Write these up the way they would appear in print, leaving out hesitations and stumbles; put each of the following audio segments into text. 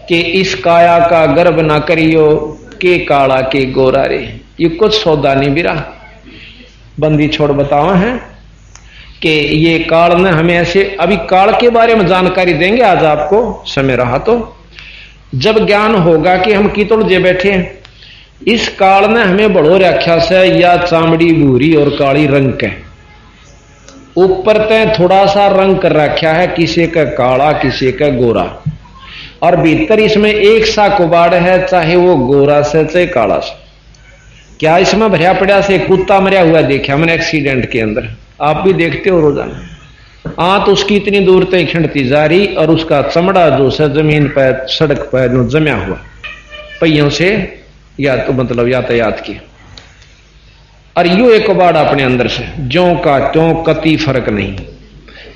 कि इस काया का गर्भ ना करियो के काला के गोरा रे। ये कुछ सौदा नहीं बिरा बंदी छोड़ बताओ है कि ये काल ने हमें ऐसे, अभी काल के बारे में जानकारी देंगे आज आपको, समय रहा तो जब ज्ञान होगा कि हम की तोड़ जे बैठे हैं। इस काल ने हमें बड़ो रखा से या चामड़ी भूरी और काली रंग के, ऊपर तय थोड़ा सा रंग कर रखा है, किसी का काला किसी का गोरा, और भीतर इसमें एक सा कुबाड़ है, चाहे वो गोरा से चाहे काला से। क्या इसमें भरिया पड़ा से कुत्ता मरिया हुआ देखा मैंने एक्सीडेंट के अंदर, आप भी देखते हो रोजाना। आंत उसकी इतनी दूर तक खिंडती जा रही और उसका चमड़ा जो है जमीन पर सड़क पर जमा हुआ पहियों से, या तो मतलब यातायात की, और यू एक कबाड़ अपने अंदर से ज्यों का त्यों, कति फर्क नहीं।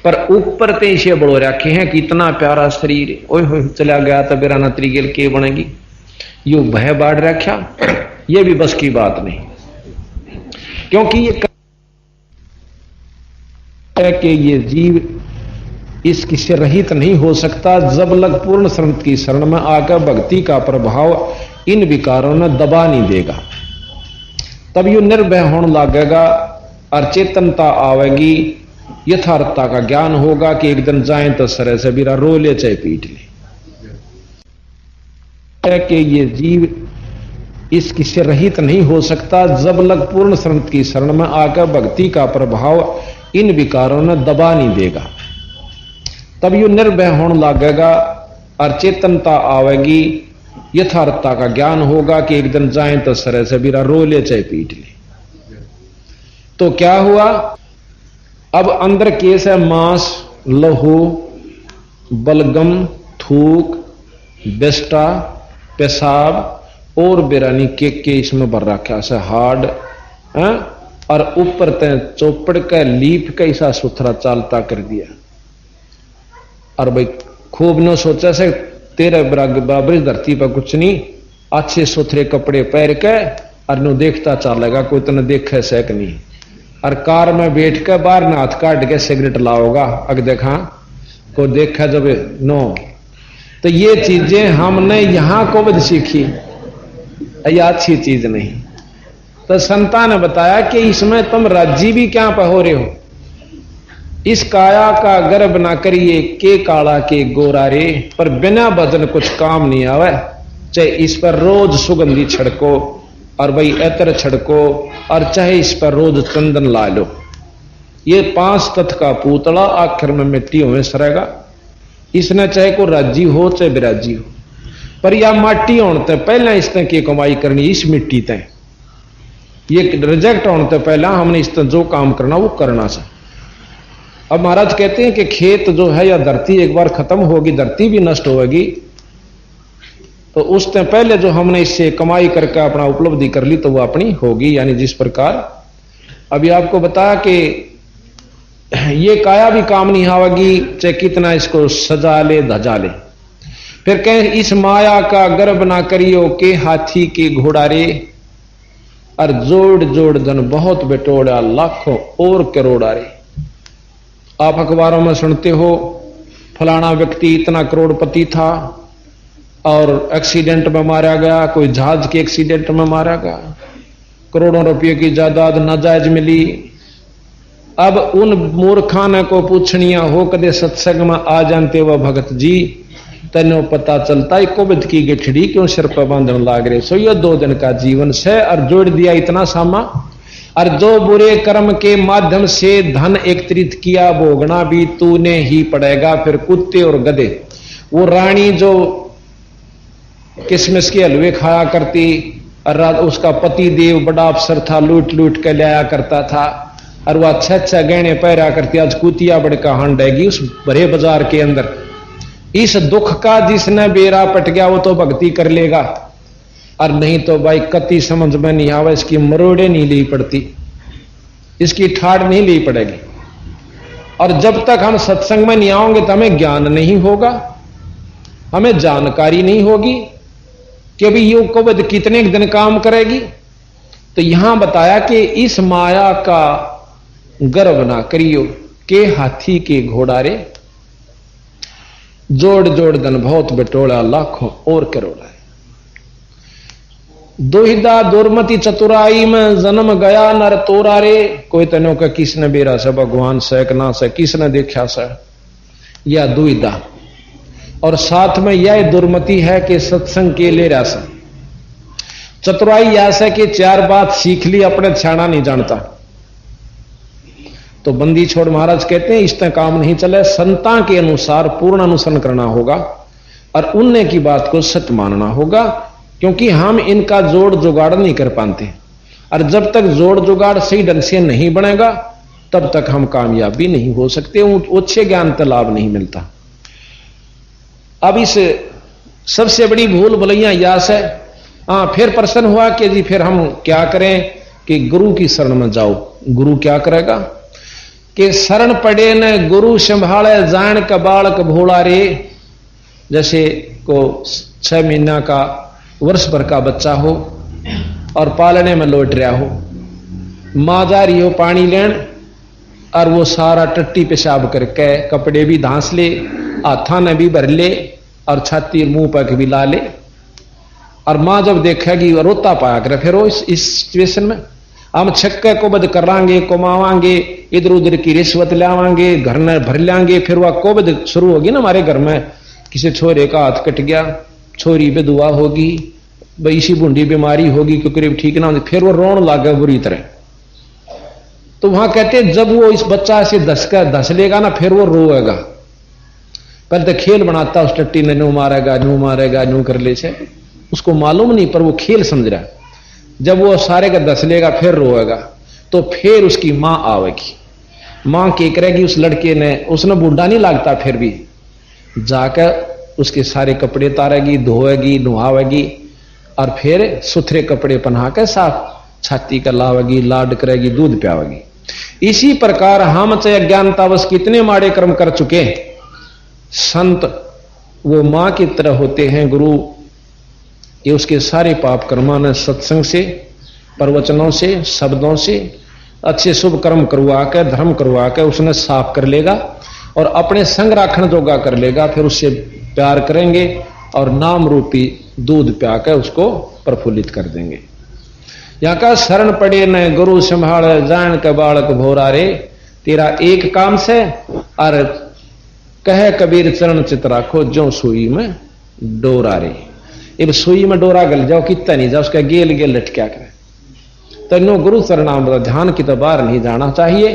पर ऊपर ते इसे बड़ो रखे हैं कि इतना प्यारा शरीर, ओए हो चला गया तो बेराना त्रिगेल के बनेगी, यू भय बाढ़ रखा, ये भी बस की बात नहीं। क्योंकि ये जीव इसकी से रहित नहीं हो सकता जब लग पूर्ण शरण की शरण में आकर भक्ति का प्रभाव इन विकारों ने दबा नहीं देगा, तब यू निर्भय होने लगेगा और चेतनता आवेगी, यथार्थता का ज्ञान होगा कि एक दिन जाए तो सरे से बिरा रो ले चाहे पीट ले। कि ये जीव इसकी से रहित नहीं हो सकता जब लग पूर्ण शरण की शरण में आकर भक्ति का प्रभाव इन विकारों ने दबा नहीं देगा, तब यू निर्भय होने लगेगा और चेतनता आवेगी, यथार्थता का ज्ञान होगा कि एक दिन जाए तो सरे से बिरा रो ले चाहे पीट ले। तो क्या हुआ, अब अंदर केस है मांस, लहू, बलगम, थूक, बेस्टा, पेशाब और बेरानी के इसमें भर रखा से हार्ड, और ऊपर तय चौपड़ का लीप का ऐसा सुथरा चालता कर दिया। और भाई खूब न सोचा से तेरे बराबर धरती पर कुछ नहीं, अच्छे सुथरे कपड़े पहन के और नो देखता चलेगा, कोई तो न देखे से नहीं। और कार में बैठ के बाहर न हाथ काट के सिगरेट लाओगा, अगर देखा को देखा जब नो। तो ये चीजें हमने यहां को भी सीखी, ये अच्छी चीज नहीं। तो संता ने बताया कि इसमें तुम राजी भी क्या पे हो रहे हो, इस काया का गर्भ ना करिए के काला के गोरा रे। पर बिना भजन कुछ काम नहीं आवे, चाहे इस पर रोज सुगंधी छिड़को और भाई एतर छिड़को, और चाहे इस पर रोज चंदन ला लो, ये 5 तत्व का पूतला आखिर में मिट्टी होने सरेगा। इसने चाहे को राजी हो चाहे बिराजी हो, पर यह माटी होने तक पहले इसने की कमाई करनी, इस मिट्टी तय ये रिजेक्ट होने तक पहला हमने इस जो काम करना वो करना सा। अब महाराज कहते हैं कि खेत जो है या धरती एक बार खत्म होगी, धरती भी नष्ट होगी, तो उस टाइम पहले जो हमने इससे कमाई करके अपना उपलब्धि कर ली तो वो अपनी होगी। यानी जिस प्रकार अभी आपको बताया कि ये काया भी काम नहीं आवेगी, चाहे कितना इसको सजा ले धजा ले। फिर कहें इस माया का गर्भ ना करियो के हाथी के घोड़ा रे, और जोड़ जोड़ धन बहुत बेटोड़ा लाखों और करोड़ा रे। आप अखबारों में सुनते हो फलाना व्यक्ति इतना करोड़पति था और एक्सीडेंट में मारा गया, कोई जहाज के एक्सीडेंट में मारा गया, करोड़ों रुपये की जायदाद नाजायज मिली। अब उन मूर्खान को पूछनिया हो कदे सत्संग में आ जानते वह भगत जी, तेनो पता चलता कोविद की गठड़ी क्यों सिर पर बांधने लाग रहे। सो यह 2 दिन का जीवन से और जोड़ दिया इतना सामा। और जो बुरे कर्म के माध्यम से धन एकत्रित किया भोगना भी तूने ही पड़ेगा। फिर कुत्ते और गधे, वो रानी जो किसमिस के हलवे खाया करती और उसका पति देव बड़ा अफसर था, लूट लूट के लाया करता था, और वह अच्छा गहने पहरा करती, आज कुतिया बड़का हंडेगी उस भरे बाजार के अंदर। इस दुख का जिसने बेरा पट गया वो तो भक्ति कर लेगा, और नहीं तो भाई कति समझ में नहीं आवा, इसकी मरोड़े नहीं ली पड़ती, इसकी ठाड़ नहीं ली पड़ेगी। और जब तक हम सत्संग में नहीं आओगे तो हमें ज्ञान नहीं होगा, हमें जानकारी नहीं होगी कि अभी ये कोविड कितने दिन काम करेगी। तो यहां बताया कि इस माया का गर्भ ना करियो के हाथी के घोड़ा रे। जोड़ जोड़ धन बहुत बटोला, लाखों और करोड़ा। दुहिदा दुर्मति चतुराई में जन्म गया नर तोरा रे। कोई तनो का किसने बेरा से भगवान से ना से किसने देखा से, या दुविधा। और साथ में यह दुर्मति है कि सत्संग के ले रहा से। चतुराई यह से कि चार बात सीख ली, अपने छाना नहीं जानता। तो बंदी छोड़ महाराज कहते हैं इस तरह काम नहीं चले, संता के अनुसार पूर्ण अनुसरण करना होगा और उनने की बात को सत्य मानना होगा, क्योंकि हम इनका जोड़ जुगाड़ नहीं कर पाते। और जब तक जोड़ जुगाड़ सही ढंग से नहीं बनेगा तब तक हम कामयाबी नहीं हो सकते, अच्छे ज्ञान का लाभ नहीं मिलता। अब इस सबसे बड़ी भूल भलैया यास है। फिर प्रश्न हुआ कि जी फिर हम क्या करें कि गुरु की शरण में जाओ। गुरु क्या करेगा कि शरण पड़े न गुरु संभाले, जान का बालक भोला रे। जैसे को 6 महीना का वर्ष भर का बच्चा हो और पालने में लौट रहा हो, मां जा रही हो पानी लेन और वो सारा टट्टी पेशाब करके कपड़े भी धांस ले, हाथा ने भी भर ले और छाती मुंह पर भी ला ले। और मां जब देखेगी रोता पाया करे, फिर वो इस सिचुएशन में हम छक्के को बद करांगे, कमावांगे, इधर उधर की रिश्वत लावांगे, घर में भर लांगे। फिर वह कोविड शुरू होगी ना हमारे घर में, किसी छोरे का हाथ कट गया, छोरी बेदुआ होगी, इसी बूंदी बीमारी होगी क्योंकि ठीक ना होगी, फिर वो रोन लागे बुरी तरह। तो वहां कहते हैं जब वो इस बच्चा से धस लेगा ना, फिर वो रोएगा। पहले तो खेल बनाता उस टट्टी ने, नू मारेगा नू कर ले से, उसको मालूम नहीं पर वो खेल समझ रहा है। जब वो सारे का धस लेगा फिर रोएगा, तो फिर उसकी मां आवेगी। मां क्या करेगी उस लड़के ने, उसने बूढ़ा नहीं लगता, फिर भी जाकर उसके सारे कपड़े तारेगी, धोएगी, नुहावेगी और फिर सुथरे कपड़े पहना कर साफ छाती का लावेगी, लाड करेगी, दूध पियावेगी। इसी प्रकार हम चाहे अज्ञानतावश कितने माड़े कर्म कर चुके, संत वो मां की तरह होते हैं। गुरु ये उसके सारे पाप कर्मा ने सत्संग से, प्रवचनों से, शब्दों से अच्छे शुभ कर्म करवा कर, धर्म करवा कर उसने साफ कर लेगा और अपने संग राखण जोगा कर लेगा। फिर उससे प्यार करेंगे और नाम रूपी दूध प्याकर उसको प्रफुल्लित कर देंगे। यहां का शरण पड़े न गुरु संभाल, जान का बालक भोरा रे। तेरा एक काम से और कहे कबीर चरण चित राखो, जो सुई में डोरा रे। अब सुई में डोरा गल जाओ, कितना नहीं जाओ, उसका गेल गेल लटक्या करे। तनो गुरु चरणाम ध्यान की तो बाहर नहीं जाना चाहिए,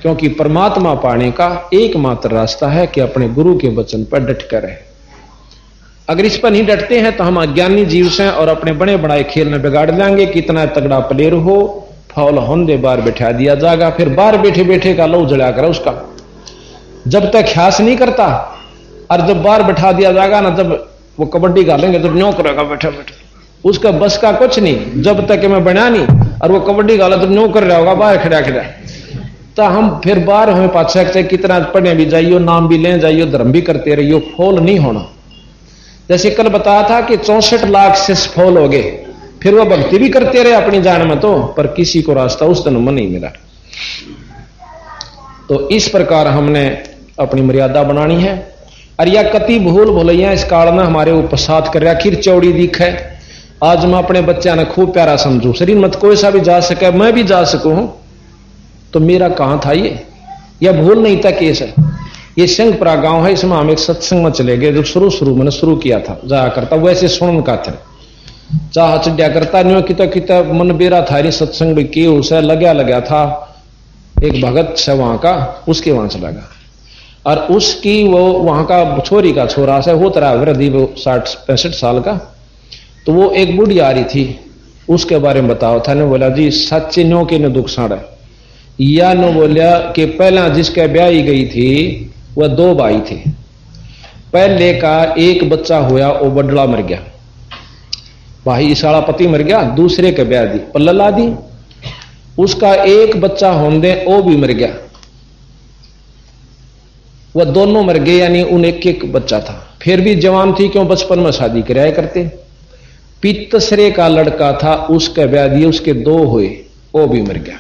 क्योंकि परमात्मा पाने का एकमात्र रास्ता है कि अपने गुरु के वचन पर डट कर रहे। अगर इस पर नहीं डटते हैं तो हम अज्ञानी जीव से और अपने बड़े बड़ाए खेल में बिगाड़ देंगे। कितना तगड़ा प्लेयर हो, फौल होने बार बैठा दिया जाएगा, फिर बाहर बैठे बैठे का लहू जला कर उसका जब तक ख्यास नहीं करता, और जब बाहर बैठा दिया जाएगा ना, जब वो कबड्डी गालेंगे जब न्यों करेगा बैठा बैठा, उसका बस का कुछ नहीं। जब तक मैं बना नहीं और वो कबड्डी गाला तो न्यों कर रहा होगा बाहर खड़ा खड़ा, तो हम फिर बाहर हमें पाछा कितना पढ़ने भी जाइयो, नाम भी ले जाइयो, धर्म भी करते रहियो, फॉल नहीं होना। जैसे कल बताया था कि 64 लाख से फॉल हो गए, फिर वो भक्ति भी करते रहे अपनी जान में, तो पर किसी को रास्ता उस जन्म में नहीं मिला। तो इस प्रकार हमने अपनी मर्यादा बनानी है। और यह कति भूल भुलैया इस काल में हमारे ऊपर साथ कर रहा, खीर चौड़ी दिख है। आज मैं अपने बच्चा ने खूब प्यारा समझू, शरीर मत कोई सा भी जा सके, मैं भी जा सकूं, तो मेरा कहां था ये? यह भूल नहीं था केस है। ये सिंहपुरा गांव है, इसमें हम एक सत्संग में चले गए। जब शुरू मैंने शुरू किया था, जाया करता वैसे सुन का था, चाह चढ़िया करता नहीं, किता मन बेरा था नहीं सत्संग भी की, उसे लगा था एक भगत से वहां का, उसके वहां चला गया। और उसकी वो वहां का छोरी का छोरा से हो तरह वृद्धि, वो 60-65 साल का। तो वो एक बूढ़ी आ रही थी, उसके बारे में बताओ था ने। बोला जी सच्चे नो के न दुख साड़ा, या नो बोलिया कि पहला जिसके ब्याही गई थी वह 2 भाई थे। पहले का एक बच्चा हुआ, वो बडला मर गया, भाई इसाड़ा पति मर गया, दूसरे के ब्याह दी पल्ला दी, उसका एक बच्चा होंदे वो भी मर गया, वह दोनों मर गए, यानी उन एक बच्चा था। फिर भी जवान थी, क्यों बचपन में शादी कराया करते। तीसरे का लड़का था, उसके ब्याह दिए, उसके 2 हुए, वो भी मर गया।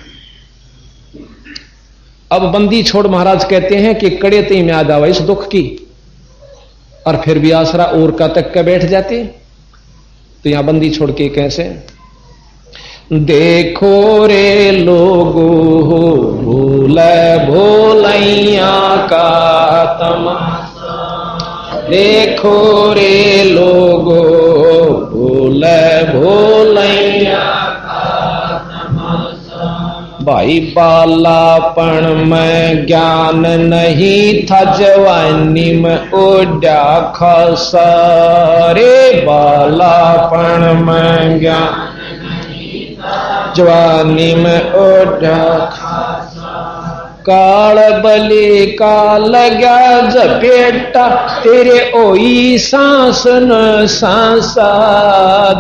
अब बंदी छोड़ महाराज कहते हैं कि कड़े तीन याद आवा इस दुख की। और फिर भी आसरा और का तक के बैठ जाती। तो यहां बंदी छोड़ के कैसे? देखो रे लोगो भूल भोलैया का तमाशा, देखो रे लोगो भूल भोलैया का तमाशा। भाई बालापन में ज्ञान नहीं था, जवानी में उड़ा खसा रे। बालापन में ज्ञान जवानी में ओढ़ा काल बलि का लगा जपेटा, तेरे ओई सांस न सांसा।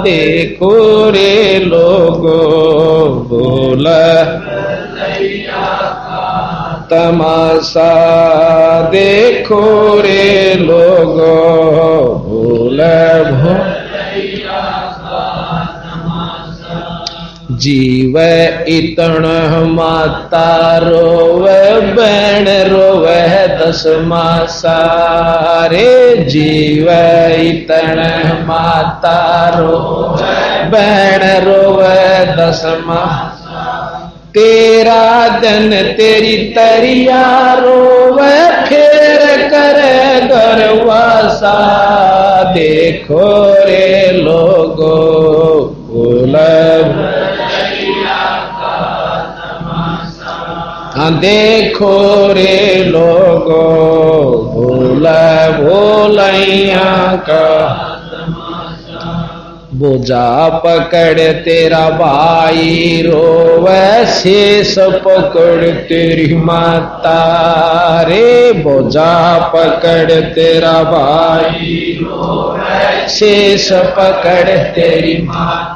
देखो रे लोगो बोल तमाशा, देखो रे लोगो बोल जीव इतण माता रोवे, बैण रोवे दस मासा रे। जीव इतण माता रोवे, बैण रोवे दस मासा। तेरा दिन तेरी तरिया रोवे, फेर करे गरवासा। देखो रे लोगो बोल देखो रे लोगो भोल भोलैया का। बोझा पकड़ तेरा भाई रोवे, शेष पकड़ तेरी माता रे। बोझा पकड़ तेरा भाई रोवे, शेष पकड़ तेरी माता।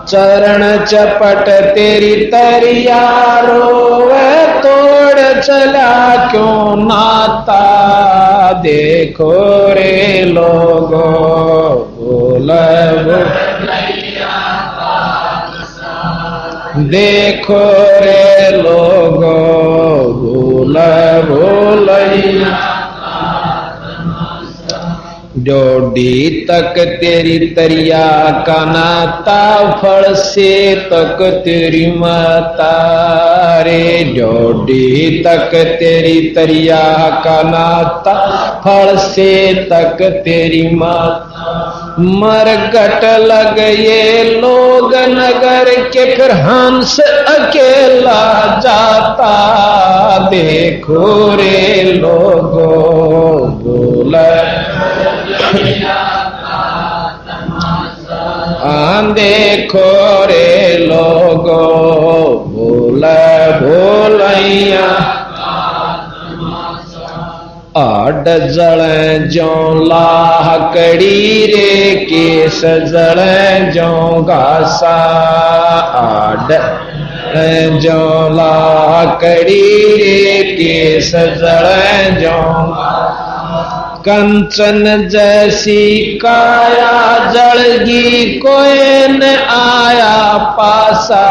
चरण चपट तेरी तरिया रोवे, तोड़ चला क्यों नाता। देखो रे लोगो बोल देखो रे लोगो भूल भोलैया। डोडी तक तेरी तरिया का नाता, फल से तक तेरी माता रे। डोडी तक तेरी तरिया का नाता, फल से तक तेरी माता। मरगट लग ये लोग नगर के, फिर हंस अकेला जाता। देखो रे लोगो बोल देखो रे लोगो बोल भोलैया। आड जल जो लाहकड़ी रे, केस जल जो घासा। आड जो लाहकड़ी रे, केस जल जो कंचन जैसी काया, जलगी कोई न आया पासा।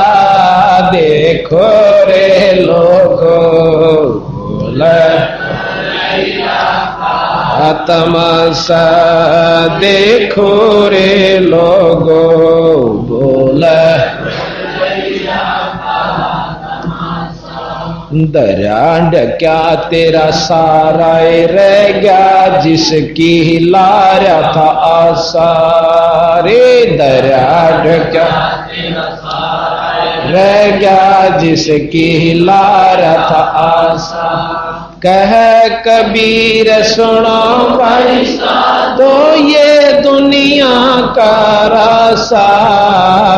देखो रे लोगो बोल तमाशा, देखो रे लोगो बोल दरिया क्या तेरा सारा रह गया, जिसकी हिलाया था आशा रे। दरिया क्या रह गया, जिसकी हिलाया था आशा। कह कबीर सुनो भाई तो ये दुनिया का रासा।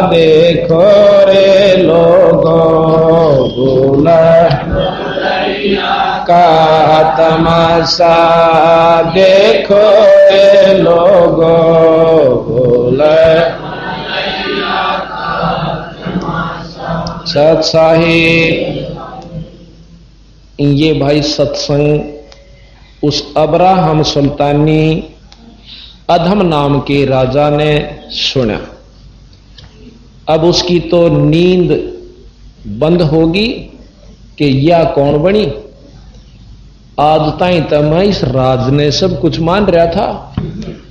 देखो रे लोगो बोल का तमाशा, देखो रे लोगो बोल सत्साही। ये भाई सत्संग उस अब्राहम सुल्तानी अधम नाम के राजा ने सुना। अब उसकी तो नींद बंद होगी कि यह कौन बनी। आज ताई तो मैं इस राज ने सब कुछ मान रहा था,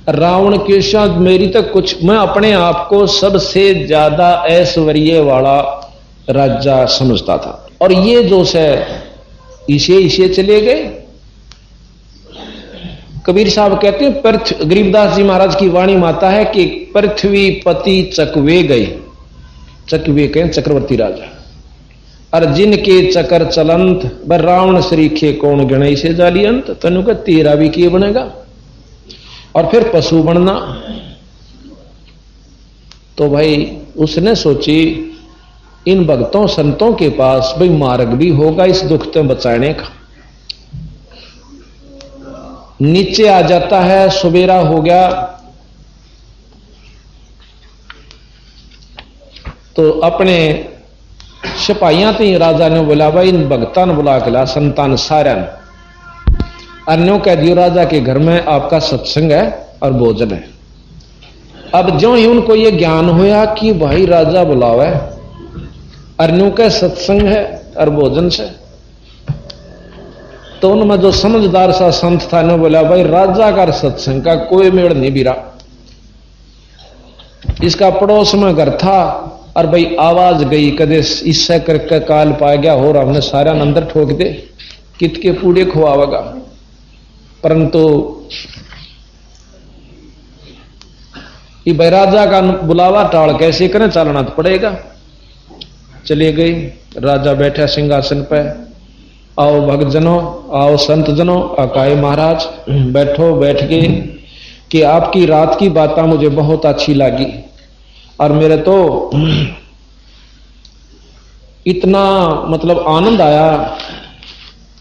रावण के साथ मेरी तक कुछ, मैं अपने आप को सबसे ज्यादा ऐश्वर्य वाला राजा समझता था। और ये जो से इसे चले गए। कबीर साहब कहते हैं, गरीबदास जी महाराज की वाणी माता है कि पृथ्वी पति चकवे गए, चकवे कहें चक्रवर्ती राजा, और जिनके चकर चलंत ब रावण श्रीखे कौन गणई से जाली अंत, तनु का तेरा भी किए बनेगा। और फिर पशु बनना। तो भाई उसने सोची इन भक्तों संतों के पास भाई मार्ग भी होगा इस दुख से बचाने का। नीचे आ जाता है, सवेरा हो गया तो अपने सिपाहियां थी, राजा ने बोला भाई इन भक्ता ने बुला के ला, संतान सारा ने अन्यों कह दियो राजा के घर में आपका सत्संग है और भोजन है। अब जो ही उनको ये ज्ञान होया कि भाई राजा बुलावा है, अन्यों का सत्संग है और भोजन से, तो उनमें जो समझदार सा संत था ने बोला भाई राजा का सत्संग का कोई मेड़ नहीं बिरा, इसका पड़ोस में घर था और भाई आवाज गई कदे इससे करके काल पा गया हो, हमने सारा अंदर ठोक दे कित के पूड़े खुआवेगा। परंतु ये राजा का बुलावा टाल कैसे करें, चलना तो पड़ेगा। चले गई, राजा बैठा सिंहासन पे, आओ भक्तजनों, आओ संत जनों, अकाय महाराज बैठो। बैठ गए कि आपकी रात की बातें मुझे बहुत अच्छी लगी और मेरे तो इतना मतलब आनंद आया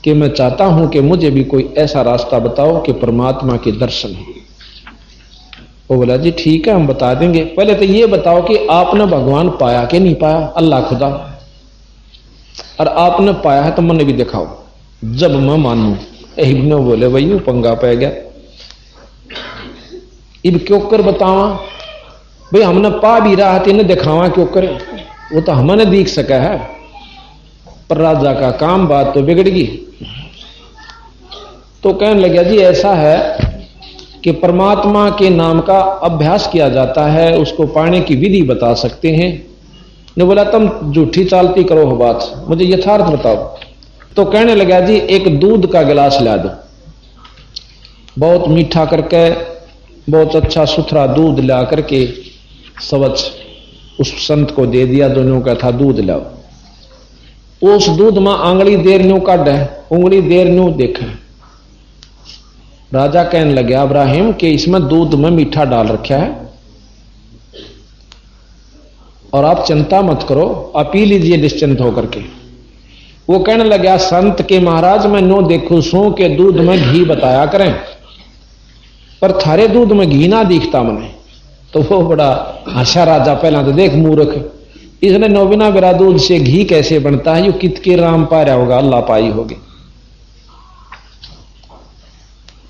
कि मैं चाहता हूं कि मुझे भी कोई ऐसा रास्ता बताओ कि परमात्मा के दर्शन हो। वो बोला जी ठीक है हम बता देंगे, पहले तो ये बताओ कि आपने भगवान पाया कि नहीं पाया, अल्लाह खुदा, और आपने पाया है तो मैंने भी दिखाओ जब मैं मानू। इब्ने बोले भाई पंगा पै गया, इब क्यों कर बतावा भाई, हमने पा भी रहा था इन्हें दिखावा क्यों करे, वो तो हमने दिख सका है, पर राजा का काम बात तो बिगड़ गई। तो कहने लगा जी ऐसा है कि परमात्मा के नाम का अभ्यास किया जाता है, उसको पाने की विधि बता सकते हैं। ने बोला तुम झूठी चालती करो हो बात, मुझे यथार्थ बताओ। तो कहने लगा जी एक दूध का गिलास ला दो, बहुत मीठा करके बहुत अच्छा सुथरा दूध ला करके स्वच्छ उस संत को दे दिया। दोनों का था दूध लाओ, उस दूध में आंगली देर न्यू काट है, उंगली देर न्यू देखे। राजा कहने लगे इब्राहिम कि इसमें दूध में मीठा डाल रखा है और आप चिंता मत करो, आप पी लीजिए निश्चिंत होकर के। वो कहने लगा संत के महाराज मैं नो देखू सो के दूध में घी बताया करें, पर थारे दूध में घी ना दिखता मने। तो वो बड़ा हंसा राजा, पहला तो देख मूर्ख, इसने नोबिना बिरा दूध से घी कैसे बनता है, यू कित के राम पा रहा होगा, अल्लाह पाई होगी।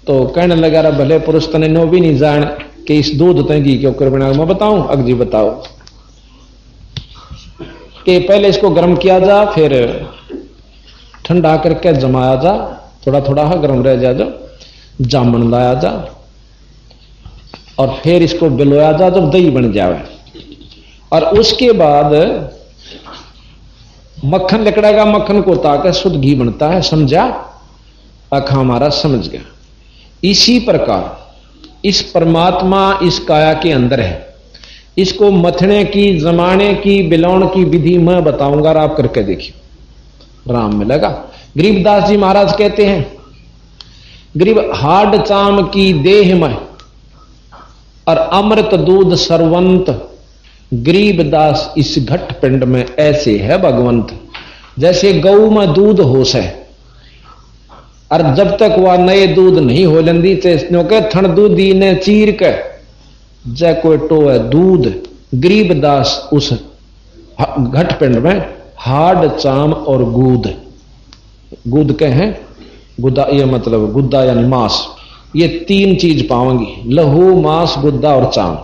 तो कहने लगा रा भले पुरुष तने नो भी नहीं जान कि इस दूध तय घी क्यों कर बना, मैं बताऊं अगजी बताओ कि पहले इसको गर्म किया जा, फिर ठंडा करके जमाया जा, थोड़ा थोड़ा गर्म रह जा, जो जामन लाया जा और फिर इसको बिलोया जा जब दही बन जाए, और उसके बाद मक्खन लिकड़ेगा, मक्खन को ताकर शुद्ध घी बनता है। समझा? अखा हमारा समझ गया। इसी प्रकार इस परमात्मा इस काया के अंदर है, इसको मथने की जमाने की बिलौन की विधि मैं बताऊंगा, आप करके देखिए राम मिलेगा। गरीबदास जी महाराज कहते हैं गरीब हाड चाम की देह में और अमृत दूध सरवंत, गरीबदास इस घट पिंड में ऐसे है भगवंत। जैसे गऊ में दूध होश है और जब तक वह नए दूध नहीं हो लेंदी के थन दूधी ने चीर के जय कोई टो है दूध, गरीबदास उस घट पिंड में हाड चाम और गूद, गूद के हैं गुद्दा, ये मतलब गुद्दा यानी मांस, ये तीन चीज पाऊंगी, लहू मांस गुद्दा और चाम,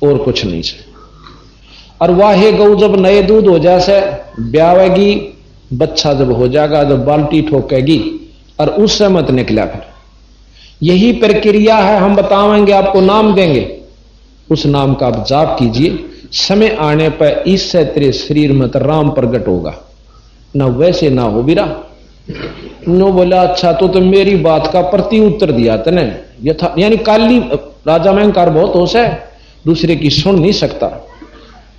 और कुछ नहीं से। और वाहे गऊ जब नए दूध हो जाए ब्यावेगी, बच्चा जब हो जाएगा, जब बाल्टी ठोकेगी और उससे मत निकला। फिर यही प्रक्रिया है, हम बताएंगे, आपको नाम देंगे, उस नाम का आप जाप कीजिए। समय आने पर इससे तेरे शरीर में तो राम प्रकट होगा, ना वैसे ना हो बिरा। नो बोला अच्छा, तो मेरी बात का प्रति उत्तर दिया तने यथा, यानी काली राजा में अहंकार बहुत होश है, दूसरे की सुन नहीं सकता।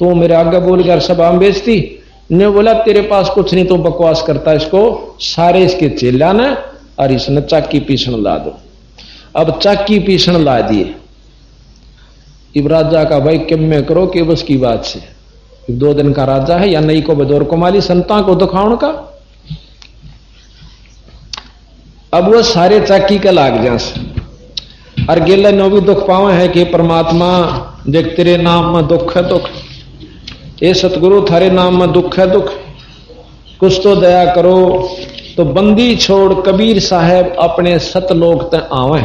तो मेरे आगे बोल गया सभा में बेचती ने बोला तेरे पास कुछ नहीं, तो बकवास करता, इसको सारे इसके चेला ने और इसने चाकी पीसण ला दो। अब चाकी पीसण ला दिए। इब राजा का भाई किम में करो कि बस की बात से 2 दिन का राजा है या नहीं को बदौर को माली संता को दिखाउन का। अब वो सारे चाकी का लाग जा और गेला नो भी दुख पावे है कि परमात्मा देख तेरे नाम में दुख है दुख, ये सतगुरु थारे नाम में दुख है दुख, कुछ तो दया करो। तो बंदी छोड़ कबीर साहब अपने सतलोक तक आवे।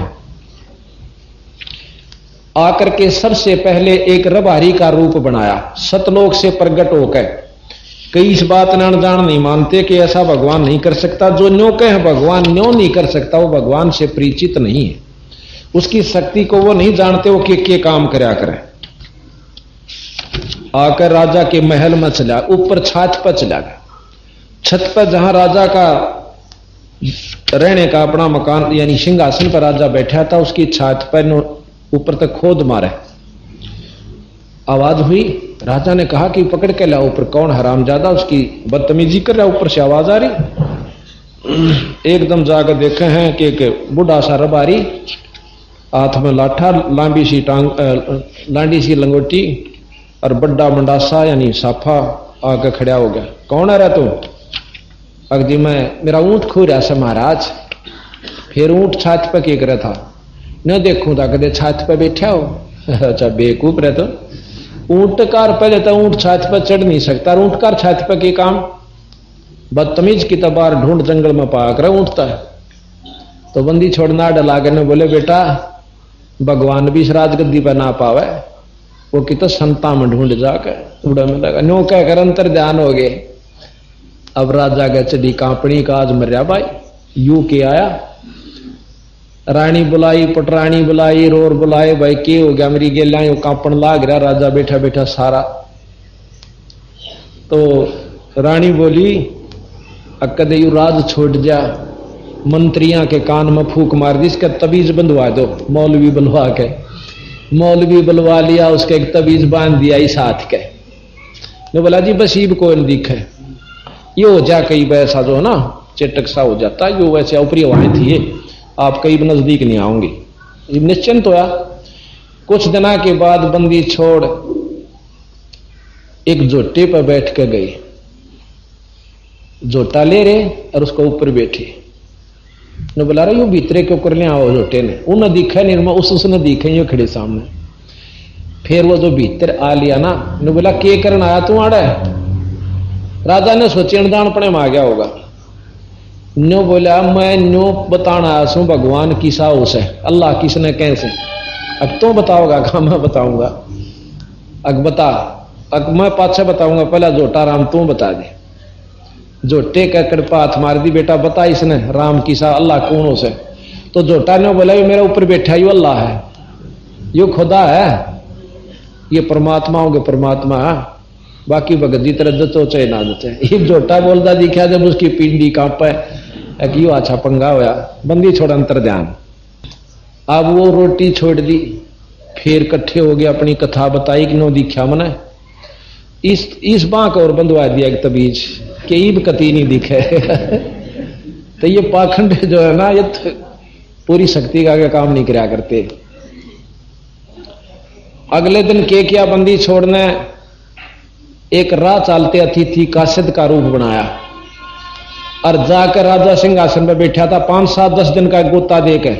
आकर के सबसे पहले एक रबारी का रूप बनाया, सतलोक से प्रकट होकर। कई इस बात न जान नहीं मानते कि ऐसा भगवान नहीं कर सकता। जो न्यो कहे भगवान न्यो नहीं कर सकता, वो भगवान से परिचित नहीं है, उसकी शक्ति को वो नहीं जानते, वो के काम करया करे। आकर राजा के महल में चला, ऊपर छत पर चला गया। छत पर जहां राजा का रहने का अपना मकान यानी सिंहासन पर राजा बैठा था, उसकी छत पर ऊपर तक खोद मारे। आवाज हुई, राजा ने कहा कि पकड़ के लाओ ऊपर, कौन हरामजादा उसकी बदतमीजी कर रहा, ऊपर से आवाज आ रही। एकदम जाकर देखे हैं कि एक बूढ़ा सा रबारी, हाथ में लाठा, लांबी सी टांग, लांडी सी लंगोटी और बड्डा मंडासा यानी साफा आकर खड़ा हो गया। कौन है रहा तू? अगजी मेरा ऊंट खो रहा से महाराज। फिर ऊंट छात पर क्या कर था? न देखूं था कदे छात पर बैठा हो। अच्छा बेवकूफ रहे तो ऊंट कार पहले तो ऊंट छात पर चढ़ नहीं सकता, ऊंट कार छात पर के काम? बदतमीज की तबार ढूंढ जंगल में पाकर ऊंटता है। तो बंदी छोड़ना डला के ने बोले बेटा भगवान भी इस राजगद्दी पर ना पावे, वो कि तो संता में ढूंढ जाकर उड़ा में लगा। नो कहकर अंतर ध्यान हो गए। अब राजा का चढ़ी कांपनी का आज मर्या भाई यू के आया। रानी बुलाई, पटरानी बुलाई, रोर बुलाए, भाई के हो गया मेरी गेला कांपन लाग रहा। राजा बैठा बैठा सारा। तो रानी बोली अकदे यू राज छोड़ जा, मंत्रियां के कान में फूक मार दी, इसका तबीज बंधवा दो। मौलवी बुलवा के, मौलवी बुलवा लिया, उसके एक तबीज बांध दिया इस हाथ के। तो बोला जी बसीब को दिखे, ये हो जा कई वैसा जो ना चेटक सा हो जाता, यो वैसे ऊपरी हवाएं थी, आप कई नजदीक नहीं आओगे। निश्चिंत होया। कुछ दिना के बाद बंदी छोड़ एक जोटे पर बैठ के गई, जोटा ले रहे और उसको ऊपर बैठे। ने बुला रहे यू भीतरे क्यों कर ले आओ जोटे ने, उन्हें दिखा निर्मा उसने दिखे यो खड़े सामने। फिर वो जो भीतर आ लिया ना, ने बोला के करन आया तू आड़ा? राजा ने सोचे अनदान पड़े में आ गया होगा। न्यो बोला मैं न्यो बताना आया सू भगवान किसा उसे अल्लाह किसने कैसे। अब तो बताओगा कहा मैं बताऊंगा। अग बता, अग मैं पाछे बताऊंगा, पहला जोटा राम तू बता दे। जोटे का कृपा हाथ मार दी, बेटा बता इसने राम किसा अल्लाह कौन उसे। तो जोटा ने बोला ये मेरे ऊपर बैठा यू अल्लाह है, यू खुदा है, ये परमात्मा होगे परमात्मा है, बाकी भगत जी तरह जचो चाहे ना जचे। ये जोटा बोलता दिखा जब उसकी पिंडी कांपे, क्यों अच्छा पंगा होया। बंदी छोड़ अंतर ध्यान। अब वो रोटी छोड़ दी, फिर इकट्ठे हो गए, अपनी कथा बताई कि नो दिखा मने इस बांक और बंधवा दिया एक तबीज के ईब कती नहीं दिखे। तो ये पाखंड जो है ना, ये पूरी शक्ति का आगे काम नहीं कराया करते। अगले दिन के क्या बंदी छोड़ने एक राह चालते अतिथि कासिद का रूप बनाया और जाकर राजा सिंहासन पर बैठा था। 5, 7, 10 दिन का गोता देकर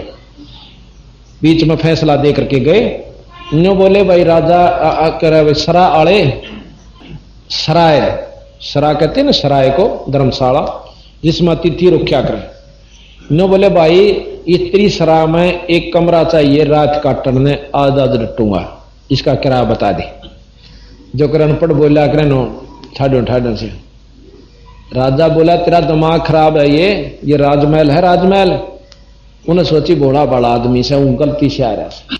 बीच में फैसला दे करके गए। न्यो बोले भाई राजा सरा आड़े, सराय सरा कहते हैं ना सराय को, धर्मशाला जिसमें अतिथि रुख्या करे। न्यो बोले भाई इतनी सरा में एक कमरा चाहिए, रात काटन ने आज डटूंगा, इसका किराया बता दे। जो कर अनपढ़ बोला करे नो ठाडो ठाडो से राजा बोला तेरा दिमाग खराब है, ये राजमहल है राजमहल। उन्हें सोची बड़ा बड़ा आदमी से गलती से आ रहा।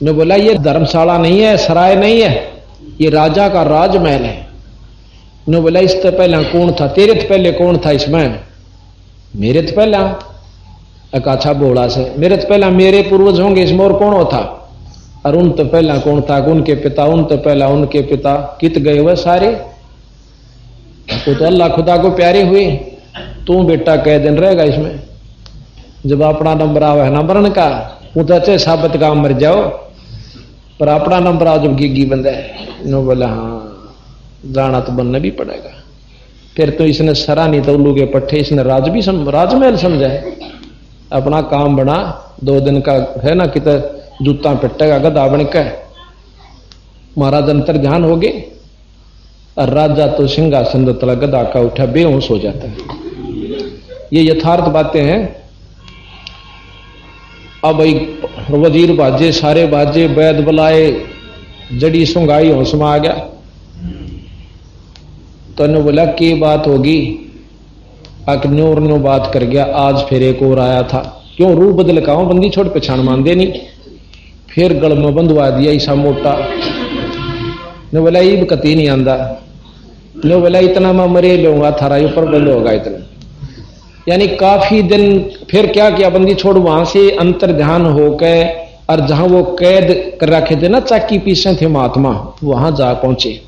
ने बोला ये धर्मशाला नहीं है, सराय नहीं है, ये राजा का राजमहल है। ने बोला इससे पहले कौन था? तेरे तो पहले कौन था इसमें? मेरे तो पहला। अच्छा बोला से मेरे तो पहला मेरे पूर्वज होंगे, इसमें और कौन होता? और उन तो पहला कौन था? उनके पिता, उन तो पहला उनके पिता कित गए हुए सारे। तो अल्लाह खुदा को प्यारे हुए। तू बेटा कई दिन रहेगा इसमें, जब अपना नंबर आवे है ना मरण का, वो तो अच्छे साबित काम मर जाओ, पर अपना नंबर आओ जब गिग्गी बंदा है। नो बोला हाँ जाना तो बनना भी पड़ेगा। फिर तो इसने सरा नहीं तो उल्लू के पट्टे, इसने राजमहल समझा है। अपना काम बना 2 दिन का है ना, कित जूता पिटेगा गधा बन के। महाराज अंतर ध्यान हो गए और राजा तो सिंहासन तला गधा का उठा बेहोश हो जाता है। ये यथार्थ बातें हैं। अब वजीर बाजे, सारे बाजे, वैद बुलाए, जड़ी सुंगाई, होश में आ गया। तो ने बोला की बात होगी? न्योर न्यो बात कर गया। आज फिर एक और आया था, क्यों रूप बदल का बंदी छोड़ पहचान मान दे नहीं। फिर गल में बंधवा दिया ईसा मोटा। ने बोला ईब कती नहीं आंदा। ने बोला इतना मैं मरे लूंगा, थारा ऊपर बल होगा इतना। यानी काफी दिन फिर क्या किया, बंदी छोड़ वहां से अंतर ध्यान होकर और जहां वो कैद कर रखे थे ना, चाकी पीछे थे महात्मा, वहां जा पहुंचे।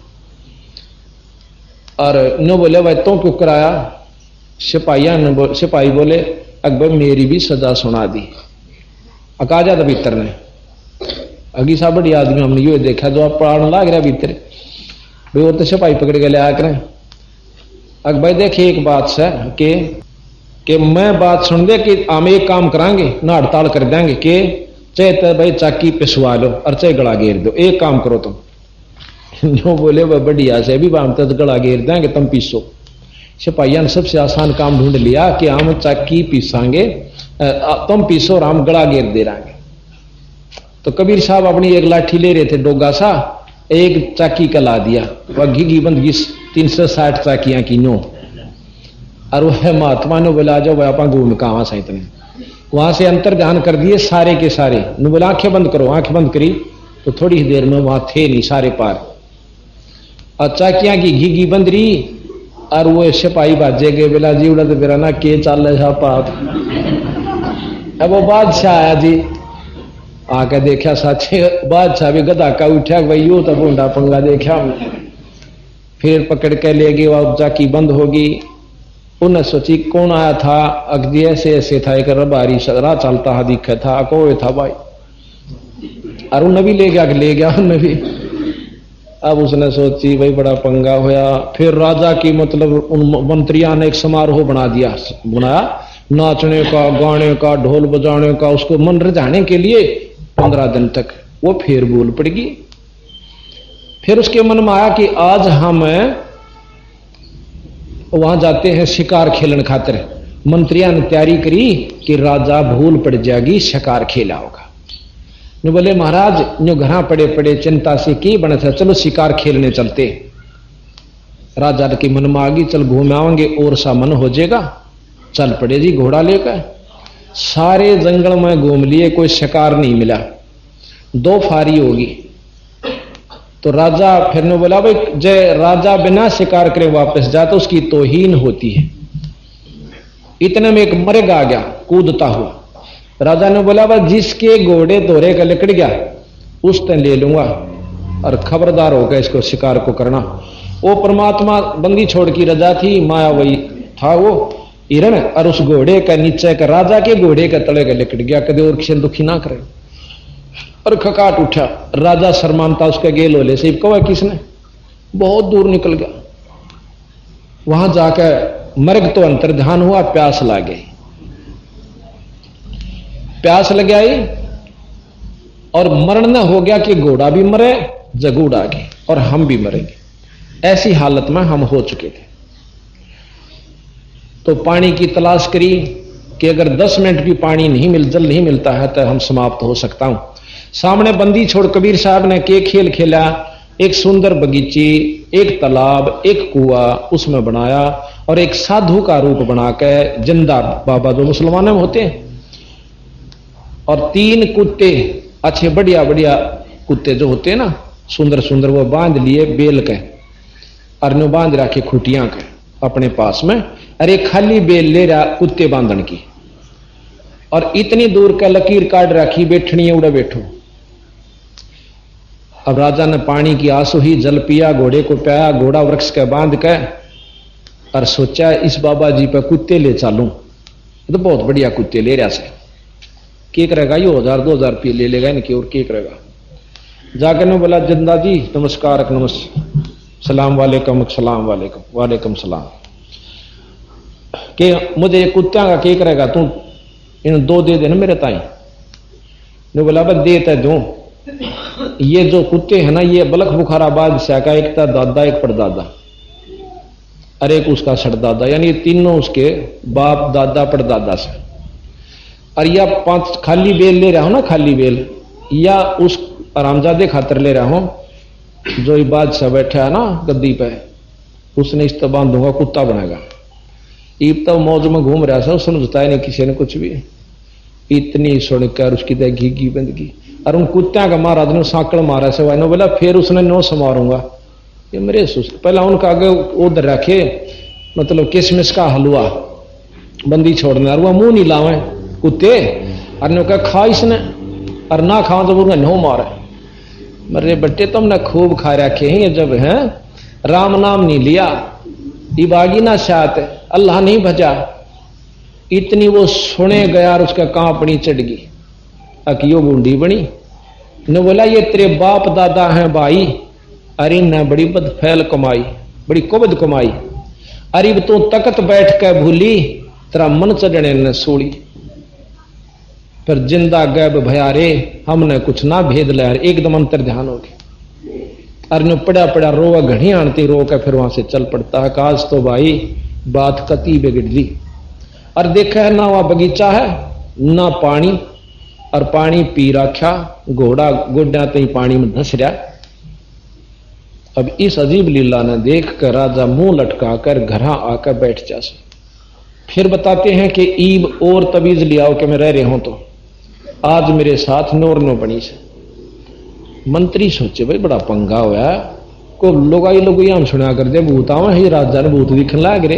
और नो बोले भाई तो क्यों कराया? सिपाही बोले अकबर मेरी भी सजा सुना दी। अकाजा था भीतर ने, अगी सा बड़ी आदमी हमने यो देखा जो आप पढ़ाने लाग रहा भीतर भाई, और तो सिपाही पकड़ के ले आया करें। अकबर देखे एक बात से कि मैं बात सुन दे कि हम एक काम करांगे ना, हड़ताल कर देंगे कि चाहे तो भाई चाकी पिसवा लो और चाहे गला घेर दो, एक काम करो तुम। जो बोले वह बढ़िया से भी बाम तो गला घेर देंगे, तुम पीसो। सिपाहिया ने सबसे आसान काम ढूंढ लिया कि हम चाकी पीसांगे, तुम पीसो और हम गला घेर दे रहेंगे। तो कबीर साहब अपनी एक लाठी ले रहे थे डोगा सा, एक चाकी का ला दिया, वह घिघी बंद 360 चाकियां की नो। और वह महात्मा ने बोला जाओ वह घूम कहा सा इतने, वहां से अंतर ध्यान कर दिए सारे के सारे। ने बोला आंखें बंद करो, आंखें बंद करी तो थोड़ी ही देर में वहां थे नहीं सारे पार। और चाकियां की घिघी बंद रही और वो सिपाही बाजे गए, बोला जी उड़ा तो मेरा ना के चाल रहा पाप। अब वो बादशाह आया जी, आके देखा साचे बादशाह भी गधा का उठा भाई यू तो बूंदा पंगा देखा। फिर पकड़ के ले गए, वह चाकी बंद होगी। उन्हें सोची कौन आया था? अगदी ऐसे ऐसे था, एक रबारी सदरा चलता है दिखा था, कोई था भाई। और उन्हें भी ले गया उन्हें भी। अब उसने सोची भाई बड़ा पंगा होया। फिर राजा की मतलब उन मंत्रियों ने एक समारोह बनाया नाचने का, गाने का, ढोल बजाने का, उसको मन रिझाने के लिए 15 दिन तक। वो फिर भूल पड़गी। फिर उसके मन में आया कि आज हम वहां जाते हैं शिकार खेलने खातिर। मंत्रियों ने तैयारी करी कि राजा भूल पड़ जाएगी, शिकार खेला होगा। ने बोले महाराज जो घर पड़े पड़े चिंता से की बने था, चलो शिकार खेलने चलते। राजा के मन में आ गई, चल घूम आवेंगे और सा मन हो जाएगा। चल पड़े जी घोड़ा लेकर। सारे जंगल में घूम लिए, कोई शिकार नहीं मिला। 2 फारी होगी। तो राजा फिर ने बोला भाई जय राजा बिना शिकार करे वापस जाए तो उसकी तौहीन होती है। इतने में एक मर्ग आ गया कूदता हुआ। राजा ने बोला भाई जिसके घोड़े दोहरे का लिकड़ गया उस दिन ले लूंगा और खबरदार होकर इसको शिकार को करना। वो परमात्मा बंदी छोड़ की रजा थी, माया वही था वो हिरण, और उस घोड़े का नीचे का राजा के घोड़े का तले का लिकड़ गया, कदे और किसी दुखी ना करे। और खकाट उठा, राजा शर्मानता उसके गेल होले से कहा किसने, बहुत दूर निकल गया। वहां जाकर मर्ग तो अंतर ध्यान हुआ, प्यास लग गई। प्यास लग आई और मरण न हो गया कि घोड़ा भी मरे, जगूड़ आ गई और हम भी मरेंगे। ऐसी हालत में हम हो चुके थे। तो पानी की तलाश करी कि अगर 10 मिनट भी पानी जल नहीं मिलता है तो हम समाप्त हो सकता हूं। सामने बंदी छोड़ कबीर साहब ने के खेल खेला। एक सुंदर बगीची, एक तालाब, एक कुआं उसमें बनाया और एक साधु का रूप बनाकर जिंदा बाबा जो मुसलमानों में होते हैं, और 3 कुत्ते अच्छे बढ़िया बढ़िया कुत्ते जो होते हैं ना, सुंदर सुंदर, वो बांध लिए बेल के, और नो बांध रखे खुटियां के अपने पास में, अरे खाली बेल ले रहा कुत्ते बांधन की, और इतनी दूर का लकीर काट रखी, बैठनी है उड़ा बैठो। अब राजा ने पानी की आस हुई, जल पिया, घोड़े को पाया, घोड़ा वृक्ष के बांध के, और सोचा इस बाबा जी पे कुत्ते ले चालूं, तो बहुत बढ़िया कुत्ते ले रहा से, के करेगा ये 1000-2000 रुपये ले लेगा इनकी, और के करेगा। जाकर ने बोला जिंदा जी नमस्कार, सलाम वालेकुम, सलाम वालेकुम, वालेकुम सलाम, के मुझे कुत्त्या का के करेगा तू, इन 2 दे देना मेरे ताई ने। बोला बस देता दो, ये जो कुत्ते हैं ना, ये बलख बुखाराबाद से का, एक था दादा, एक परदादा, और एक उसका सरदादा, यानी तीनों उसके बाप दादा परदादा से। और या 5 खाली बेल ले रहा हूं ना, खाली बेल, या उस आरामजादे खातर ले रहा हूं जो बादशाह बैठा है ना गद्दी पे, उसने इस तरह बांधूंगा, कुत्ता बनेगा। ईब तो मौज में घूम रहा था, उसने बताया नहीं किसी ने कुछ भी, इतनी सुनकर उसकी तो घी बंदगी, और उन कुत्त्या का मारा ने सांकड़ मारा से वाइनो, बोला फिर उसने 9 समारूंगा। ये मेरे सुस्त, पहला उनका आगे उधर रखे, मतलब किशमिश का हलवा बंदी छोड़ना, और वह मुंह नहीं लावे कुत्ते, और ने कहा खा इसने, और ना खाओ तो वो नो मारे। मरे बट्टे तुमने खूब खा रखे हैं, जब है राम नाम नहीं लिया, इबागी ना शात, अल्लाह नहीं भजा, इतनी वो सुने गया, और उसका कांपनी चढ़ गई, अकियो बूंदी बनी। ने बोला ये तेरे बाप दादा हैं भाई, अरे न बड़ी बदफैल कमाई, बड़ी कुबद कमाई, अरे तू तकत बैठ के भूली, तेरा मन चढ़ने न सोड़ी, पर जिंदा गैब भयारे, हमने कुछ ना भेद लिया, एकदम अंतर ध्यान हो गया। अरे पड़ा पड़ा रोवा, घड़ी आनती रो के फिर वहां से चल पड़ता है, काज तो भाई बात कती बिगड़ ली। और देखा है ना वहां बगीचा है ना पानी, और पानी पी रखा, घोड़ा गोड्या तो पानी में धस रहा। अब इस अजीब लीला ने देख कर राजा मुंह लटका कर घर आकर बैठ जा। फिर बताते हैं कि ईब और तवीज लियाओ कि मैं रह रहे हूं, तो आज मेरे साथ नोर नो बनी से। मंत्री सोचे भाई बड़ा पंगा हुआ, को लोग हम सुना कर दे भूत आवा, ही राजा ने भूत दिखने लग रहे,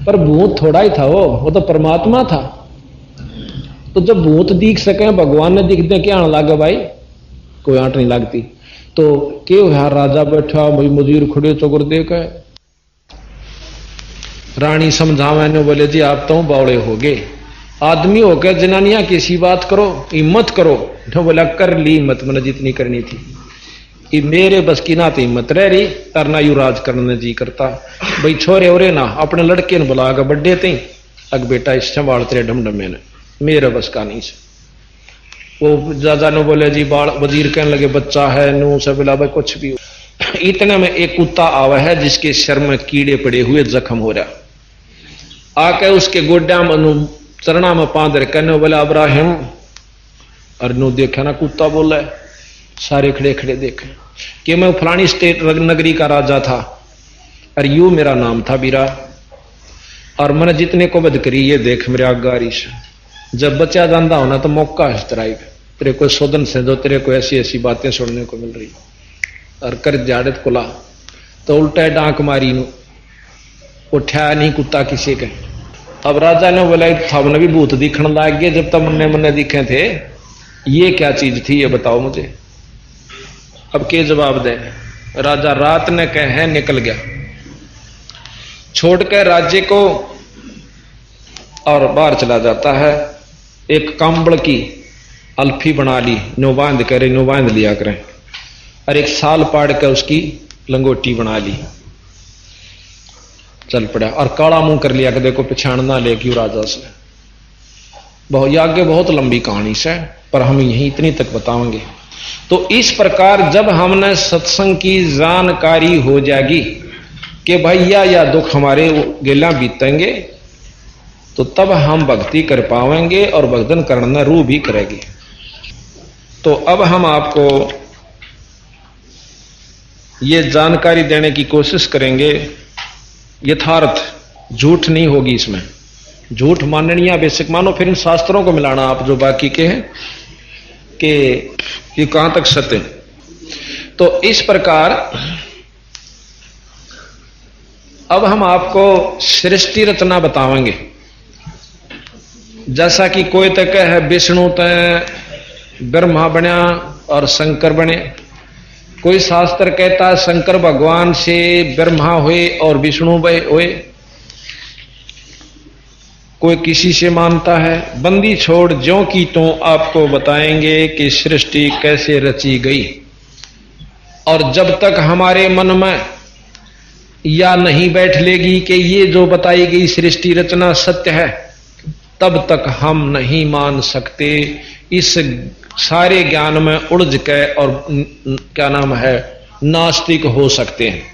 पर भूत थोड़ा ही था, वो तो परमात्मा था। तो जब भूत दिख सके, भगवान ने दिखते क्या आने लगे भाई, कोई आंट नहीं लगती। तो क्यों यार राजा बैठा भाई, मुजीर खड़े चोकर देख, रानी समझावे ने बोले जी आप तो बावड़े हो गए, आदमी होकर जनानियां किसी बात करो, हिम्मत करो। तो बोला कर ली हिम्मत, मैंने जितनी करनी थी, ये मेरे बस की ना तो हिम्मत रह रही, तरना यू राज करने जी करता भाई, छोरे ओरे ना अपने लड़के ने बुला कर बड्डे ती, अग बेटा इस संभाल तेरे ढमढमे ने, मेरे बस का नहीं से। वो जाजा ने बोले जी बाल, वजीर कहने लगे बच्चा है नू से, बोला भाई कुछ भी। इतने में एक कुत्ता आवा है जिसके सिर में कीड़े पड़े हुए जख्म हो रहा, आके उसके गोड्या में चरणा में पांदर कहने बोला अब्राहिम, और नो देखा ना कुत्ता बोला है, सारे खड़े खड़े देखे कि मैं फलानी स्टेट नगरी का राजा था, और यू मेरा नाम था बीरा, और मैंने जितने को बद करी ये देख मेरे आगारी से। जब बचा जाता होना तो मौका है तराई तेरे को सोदन से, जो तेरे को ऐसी ऐसी बातें सुनने को मिल रही, और कर जाड़त कुला तो उल्टा डांक मारी नू उठा नहीं कुत्ता किसी के। अब राजा ने बोला था ने भी भूत दिखने लग गए, जब तक मन्ने मन्ने दिखे थे, ये क्या चीज थी ये बताओ मुझे। अब के जवाब दे, राजा रात ने कहे निकल गया, छोड़ कर राज्य को और बाहर चला जाता है। एक कंबल की अल्फी बना ली, नो बांध करे, नो बांध लिया करें, और एक साल पाड़ कर उसकी लंगोटी बना ली, चल पड़ा, और काला मुंह कर लिया कि देखो पहचान ना ले क्यों राजा से। बहुत आगे बहुत लंबी कहानी से, पर हम यही इतनी तक बताएंगे। तो इस प्रकार जब हमने सत्संग की जानकारी हो जाएगी कि भैया या दुख हमारे गेला बीतेंगे, तो तब हम भक्ति कर पाएंगे और भक्तन करना रूह भी करेगी। तो अब हम आपको ये जानकारी देने की कोशिश करेंगे, यथार्थ झूठ नहीं होगी इसमें। झूठ माननीय बेसिक मानो, फिर इन शास्त्रों को मिलाना आप जो बाकी के हैं कि ये कहां तक सत्य। तो इस प्रकार अब हम आपको सृष्टि रचना बताएंगे। जैसा कि कोई तक है विष्णु तय ब्रह्मा बना और शंकर बने, कोई शास्त्र कहता है शंकर भगवान से ब्रह्मा हुए और विष्णु हुए, कोई किसी से मानता है। बंदी छोड़ ज्यों की तो आपको बताएंगे कि सृष्टि कैसे रची गई। और जब तक हमारे मन में या नहीं बैठ लेगी कि ये जो बताई गई सृष्टि रचना सत्य है, तब तक हम नहीं मान सकते। इस सारे ज्ञान में उलझ के और क्या नाम है नास्तिक हो सकते हैं।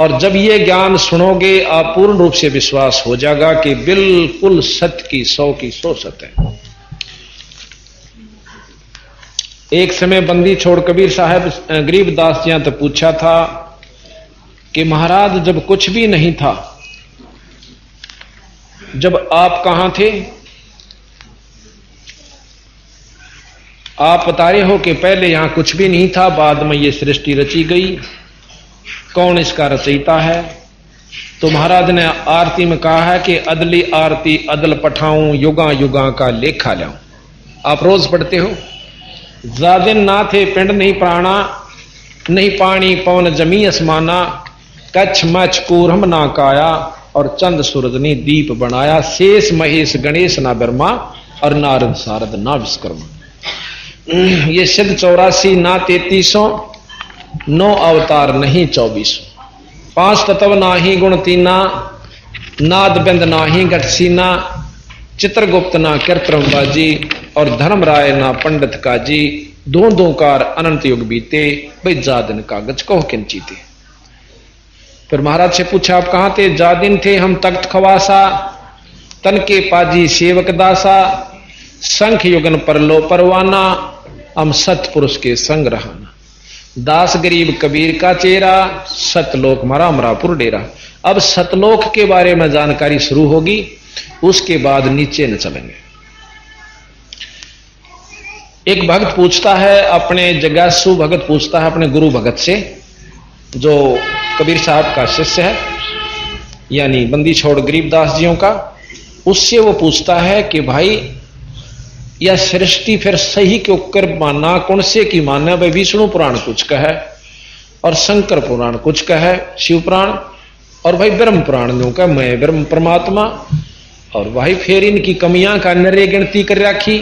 और जब ये ज्ञान सुनोगे आप पूर्ण रूप से विश्वास हो जाएगा कि बिल्कुल सत्य की 100 सत्य है। एक समय बंदी छोड़ कबीर साहब गरीबदास जी तो पूछा था कि महाराज जब कुछ भी नहीं था, जब आप कहां थे? आप बता रहे हो कि पहले यहां कुछ भी नहीं था, बाद में ये सृष्टि रची गई, कौन इसका रचयिता है? तो महाराज ने आरती में कहा है कि अदली आरती अदल पठाऊं, युगा युगा का लेखा लाऊं। आप रोज पढ़ते हो। जादिन ना थे पिंड नहीं प्राणा, नहीं पानी पवन जमी असमाना, कच्छ मच कूरम ना काया, और चंद सूरज ने दीप बनाया, शेष महेश गणेश ना ब्रह्मा, और नारद सारद ना विश्वकर्मा। ये सिद्ध 84 ना 3300, 9 अवतार नहीं 24। 5 तत्व नाही गुण तीना, नाद बिंद नाही घट सीना, चित्रगुप्त ना कृत्रमबाजी, और धर्मराय ना पंडित काजी, दो कार अनंत युग बीते, भाई जा दिन कागज कहो किंचीते। फिर महाराज से पूछा आप कहां थे? जा दिन थे हम तख्त खवासा, तन के पाजी सेवक दासा, संख युगन पर लो परवाना, हम सतपुरुष के संग रहाना। दास गरीब कबीर का चेहरा, सतलोक मरा मरापुर डेरा। अब सतलोक के बारे में जानकारी शुरू होगी, उसके बाद नीचे न चलेंगे। एक भक्त पूछता है अपने जगासु भगत पूछता है अपने गुरु भगत से, जो कबीर साहब का शिष्य है, यानी बंदी छोड़ गरीबदास जियों का। उससे वो पूछता है कि भाई यह सृष्टि फिर सही क्यों कर माना, कौन से की माना? भाई विष्णु पुराण कुछ कहे और शंकर पुराण कुछ कहे, शिव पुराण, और भाई ब्रह्म पुराण जो कह मैं ब्रह्म परमात्मा। और भाई फिर इनकी कमियां का नरे गिनती कर रखी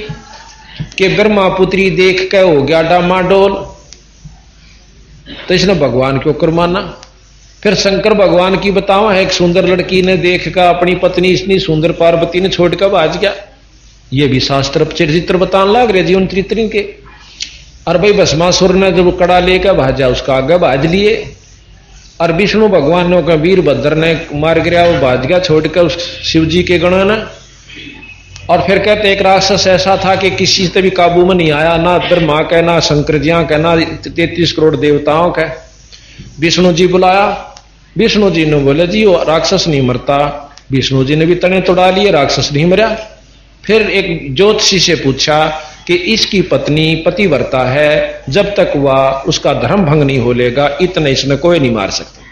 कि ब्रह्मा पुत्री देख के हो गया डामाडोल, तो इसने भगवान क्यों कर माना? फिर शंकर भगवान की बताओ, एक सुंदर लड़की ने देख कर अपनी पत्नी इतनी सुंदर पार्वती ने छोड़कर भाज गया। ये भी शास्त्र चरित्र बताने लग रहे जीवन चरित्र के। और भाई भस्मासुर ने जब कड़ा लेकर भाजा उसका आगे भाज लिए, और विष्णु भगवान ने का वीरभद्र ने मार गिरा, वो भाज गया छोड़कर शिव जी के गण ने। और फिर कहते एक राक्षस ऐसा था कि किसी से भी काबू में नहीं आया, ना ब्रह्मा का ना शंकर जिया का ना 33 करोड़ देवताओं का। विष्णु जी बुलाया, विष्णु जी ने बोले जी वो राक्षस नहीं मरता। विष्णु जी ने भी तने तोड़ा लिए, राक्षस नहीं मरा। फिर एक ज्योतिषी से पूछा कि इसकी पत्नी पतिव्रता है, जब तक वह उसका धर्म भंग नहीं हो लेगा इतने इसने कोई नहीं मार सकता।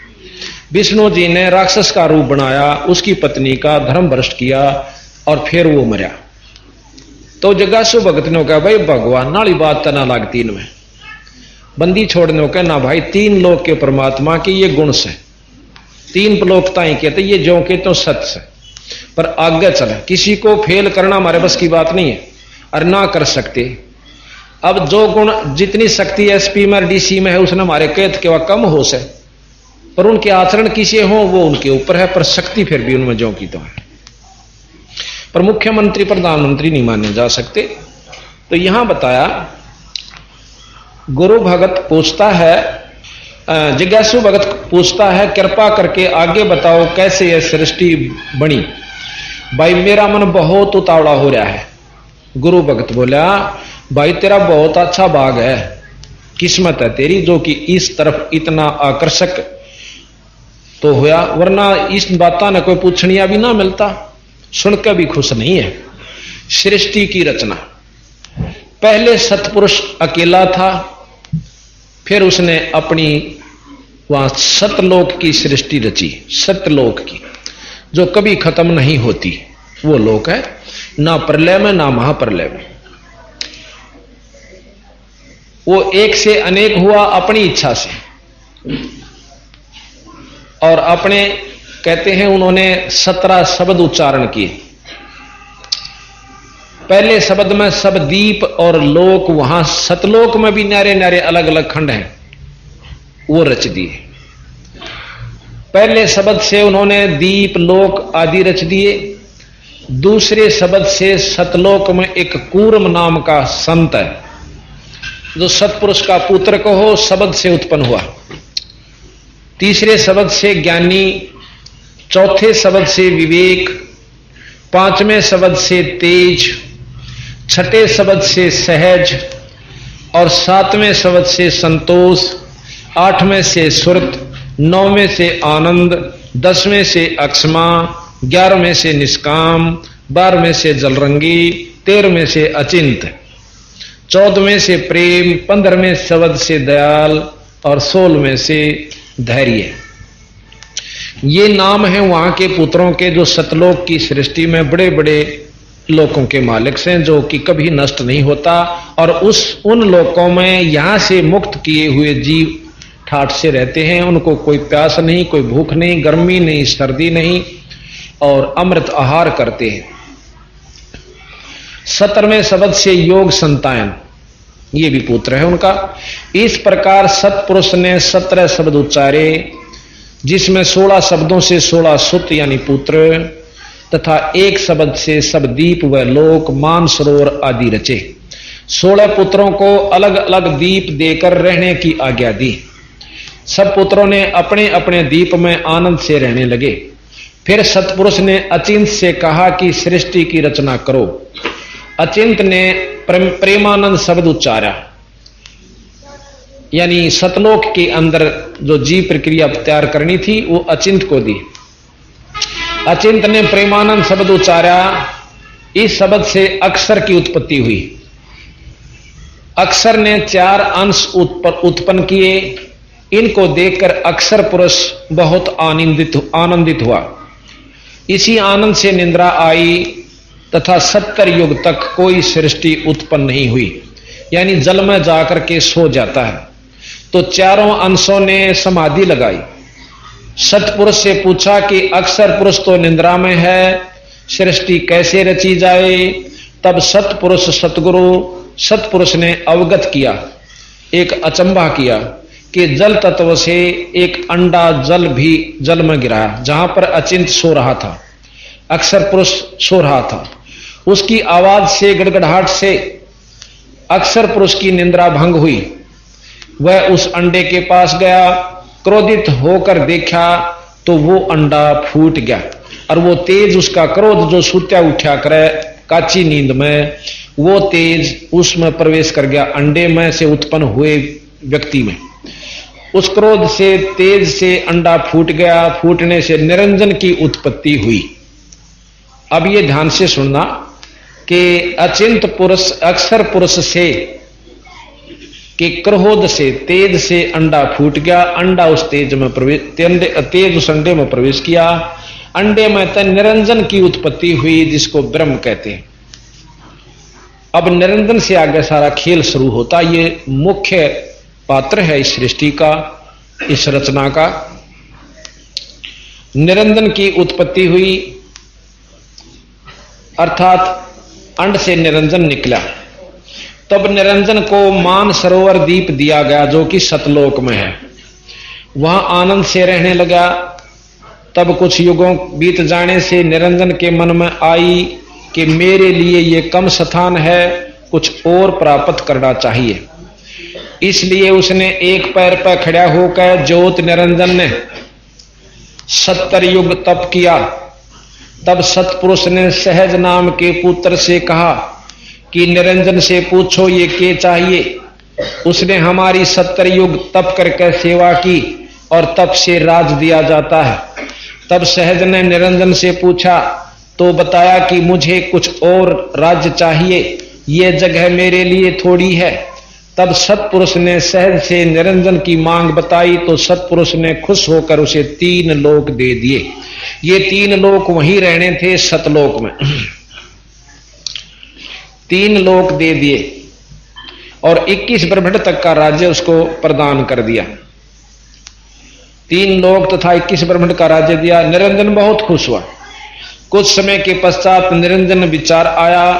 विष्णु जी ने राक्षस का रूप बनाया, उसकी पत्नी का धर्म भ्रष्ट किया और फिर वो मरा। तो जगासु भगत ने कहा भाई भगवान नाली बात तना लागती इनमें। बंदी छोड़ने को ना भाई 3 लोक के परमात्मा के ये गुण से 3 लोकता ही कहते, ये जो के तो सत्य से। पर आगे चले, किसी को फेल करना हमारे बस की बात नहीं है और ना कर सकते। अब जो गुण जितनी शक्ति एसपी में डीसी में है उसने हमारे कैद के वह कम हो से, पर उनके आचरण किसे हो वो उनके ऊपर है, पर शक्ति फिर भी उनमें जो की तो है। पर मुख्यमंत्री प्रधानमंत्री नहीं माने जा सकते। तो यहां बताया गुरु भगत पूछता है, जिज्ञासु भगत पूछता है कृपा करके आगे बताओ कैसे यह सृष्टि बनी। भाई मेरा मन बहुत उतावला हो रहा है। गुरु भगत बोला भाई तेरा बहुत अच्छा भाग है, किस्मत है तेरी जो कि इस तरफ इतना आकर्षक तो हुआ, वरना इस बात ने कोई पूछनिया भी ना मिलता, सुनकर भी खुश नहीं है। सृष्टि की रचना, पहले सतपुरुष अकेला था, फिर उसने अपनी वहां सतलोक की सृष्टि रची, सतलोक की जो कभी खत्म नहीं होती। वो लोक है ना प्रलय में ना महाप्रलय में। वो एक से अनेक हुआ अपनी इच्छा से, और अपने कहते हैं उन्होंने 17 शब्द उच्चारण किए। पहले शब्द में सब दीप और लोक, वहां सतलोक में भी न्यारे न्यारे अलग अलग खंड हैं, वो रच दिए। पहले शब्द से उन्होंने दीप लोक आदि रच दिए। दूसरे शब्द से सतलोक में एक कूर्म नाम का संत है, जो सतपुरुष का पुत्र कहो शब्द से उत्पन्न हुआ। तीसरे शब्द से ज्ञानी, चौथे शब्द से विवेक, पांचवें शब्द से तेज, छठे शब्द से सहज, और सातवें शब्द से संतोष, आठवें से सुरत, नौवें से आनंद, 10वें से अक्षमा, 11वें से निष्काम, 12वें से जलरंगी, 13वें से अचिंत, 14वें से प्रेम, 15वें शब्द से दयाल, और 16वें से धैर्य। ये नाम है वहां के पुत्रों के, जो सतलोक की सृष्टि में बड़े बड़े लोकों के मालिक से, जो कि कभी नष्ट नहीं होता। और उन लोकों में यहां से मुक्त किए हुए जीव ठाठ से रहते हैं। उनको कोई प्यास नहीं, कोई भूख नहीं, गर्मी नहीं, सर्दी नहीं, और अमृत आहार करते हैं। 17वें शब्द से योग संतायन, ये भी पुत्र है उनका। इस प्रकार सतपुरुष ने 17 शब्द उच्चारे, जिसमें 16 शब्दों से 16 सुत यानी पुत्र, तथा एक शब्द से सब दीप व लोक, मान सरोवर आदि रचे। 16 पुत्रों को अलग अलग दीप देकर रहने की आज्ञा दी। सब पुत्रों ने अपने अपने दीप में आनंद से रहने लगे। फिर सतपुरुष ने अचिंत से कहा कि सृष्टि की रचना करो। अचिंत ने प्रेमानंद शब्द उच्चारा, यानी सतलोक के अंदर जो जीव प्रक्रिया तैयार करनी थी वो अचिंत को दी। अचिंत ने प्रेमानंद शब्द उच्चारा। इस शब्द से अक्षर की उत्पत्ति हुई। अक्षर ने 4 अंश उत्पन्न किए। इनको देखकर अक्षर पुरुष बहुत आनंदित हुआ। इसी आनंद से निद्रा आई तथा 70 युग तक कोई सृष्टि उत्पन्न नहीं हुई, यानी जल में जाकर के सो जाता है। तो चारों अंशों ने समाधि लगाई। सतपुरुष से पूछा कि अक्षर पुरुष तो निद्रा में है, सृष्टि कैसे रची जाए? तब सतपुरुष ने अवगत किया, एक अचंभा किया कि जल तत्व से एक अंडा जल भी जल में गिरा, जहां पर अचिंत सो रहा था, अक्षर पुरुष सो रहा था। उसकी आवाज से, गड़गड़ाहट से अक्षर पुरुष की निद्रा भंग हुई। वह उस अंडे के पास गया, क्रोधित होकर देखा तो वो अंडा फूट गया, और वो तेज, उसका क्रोध जो सुत्या उठा करे काची नींद में, वो तेज उसमें प्रवेश कर गया, अंडे में से उत्पन्न हुए व्यक्ति में। उस क्रोध से, तेज से अंडा फूट गया। फूटने से निरंजन की उत्पत्ति हुई। अब ये ध्यान से सुनना कि अचिंत पुरुष, अक्षर पुरुष से कि क्रोध से, तेज से अंडा फूट गया। अंडा उस तेज में प्रवेश, तेज उस अंडे में प्रवेश किया। अंडे में तन निरंजन की उत्पत्ति हुई, जिसको ब्रह्म कहते हैं। अब निरंजन से आगे सारा खेल शुरू होता। ये मुख्य पात्र है इस सृष्टि का, इस रचना का। निरंजन की उत्पत्ति हुई, अर्थात अंड से निरंजन निकला। तब निरंजन को मान सरोवर दीप दिया गया, जो कि सतलोक में है। वहां आनंद से रहने लगा। तब कुछ युगों बीत जाने से निरंजन के मन में आई कि मेरे लिए ये कम स्थान है, कुछ और प्राप्त करना चाहिए। इसलिए उसने एक पैर पर खड़ा होकर ज्योत निरंजन ने 70 युग तप किया। तब सतपुरुष ने सहज नाम के पुत्र से कहा कि निरंजन से पूछो ये क्या चाहिए। उसने हमारी 70 युग तप करके सेवा की और तब से राज दिया जाता है। तब सहज ने निरंजन से पूछा तो बताया कि मुझे कुछ और राज्य चाहिए, ये जगह मेरे लिए थोड़ी है। तब सतपुरुष ने सहज से निरंजन की मांग बताई तो सतपुरुष ने खुश होकर उसे 3 लोक दे दिए। ये 3 लोक वहीं रहने थे सतलोक में। 3 लोक दे दिए और 21 ब्रह्मांड तक का राज्य उसको प्रदान कर दिया। 3 लोक तथा 21 ब्रह्मांड का राज्य दिया। निरंजन बहुत खुश हुआ। कुछ समय के पश्चात निरंजन विचार आया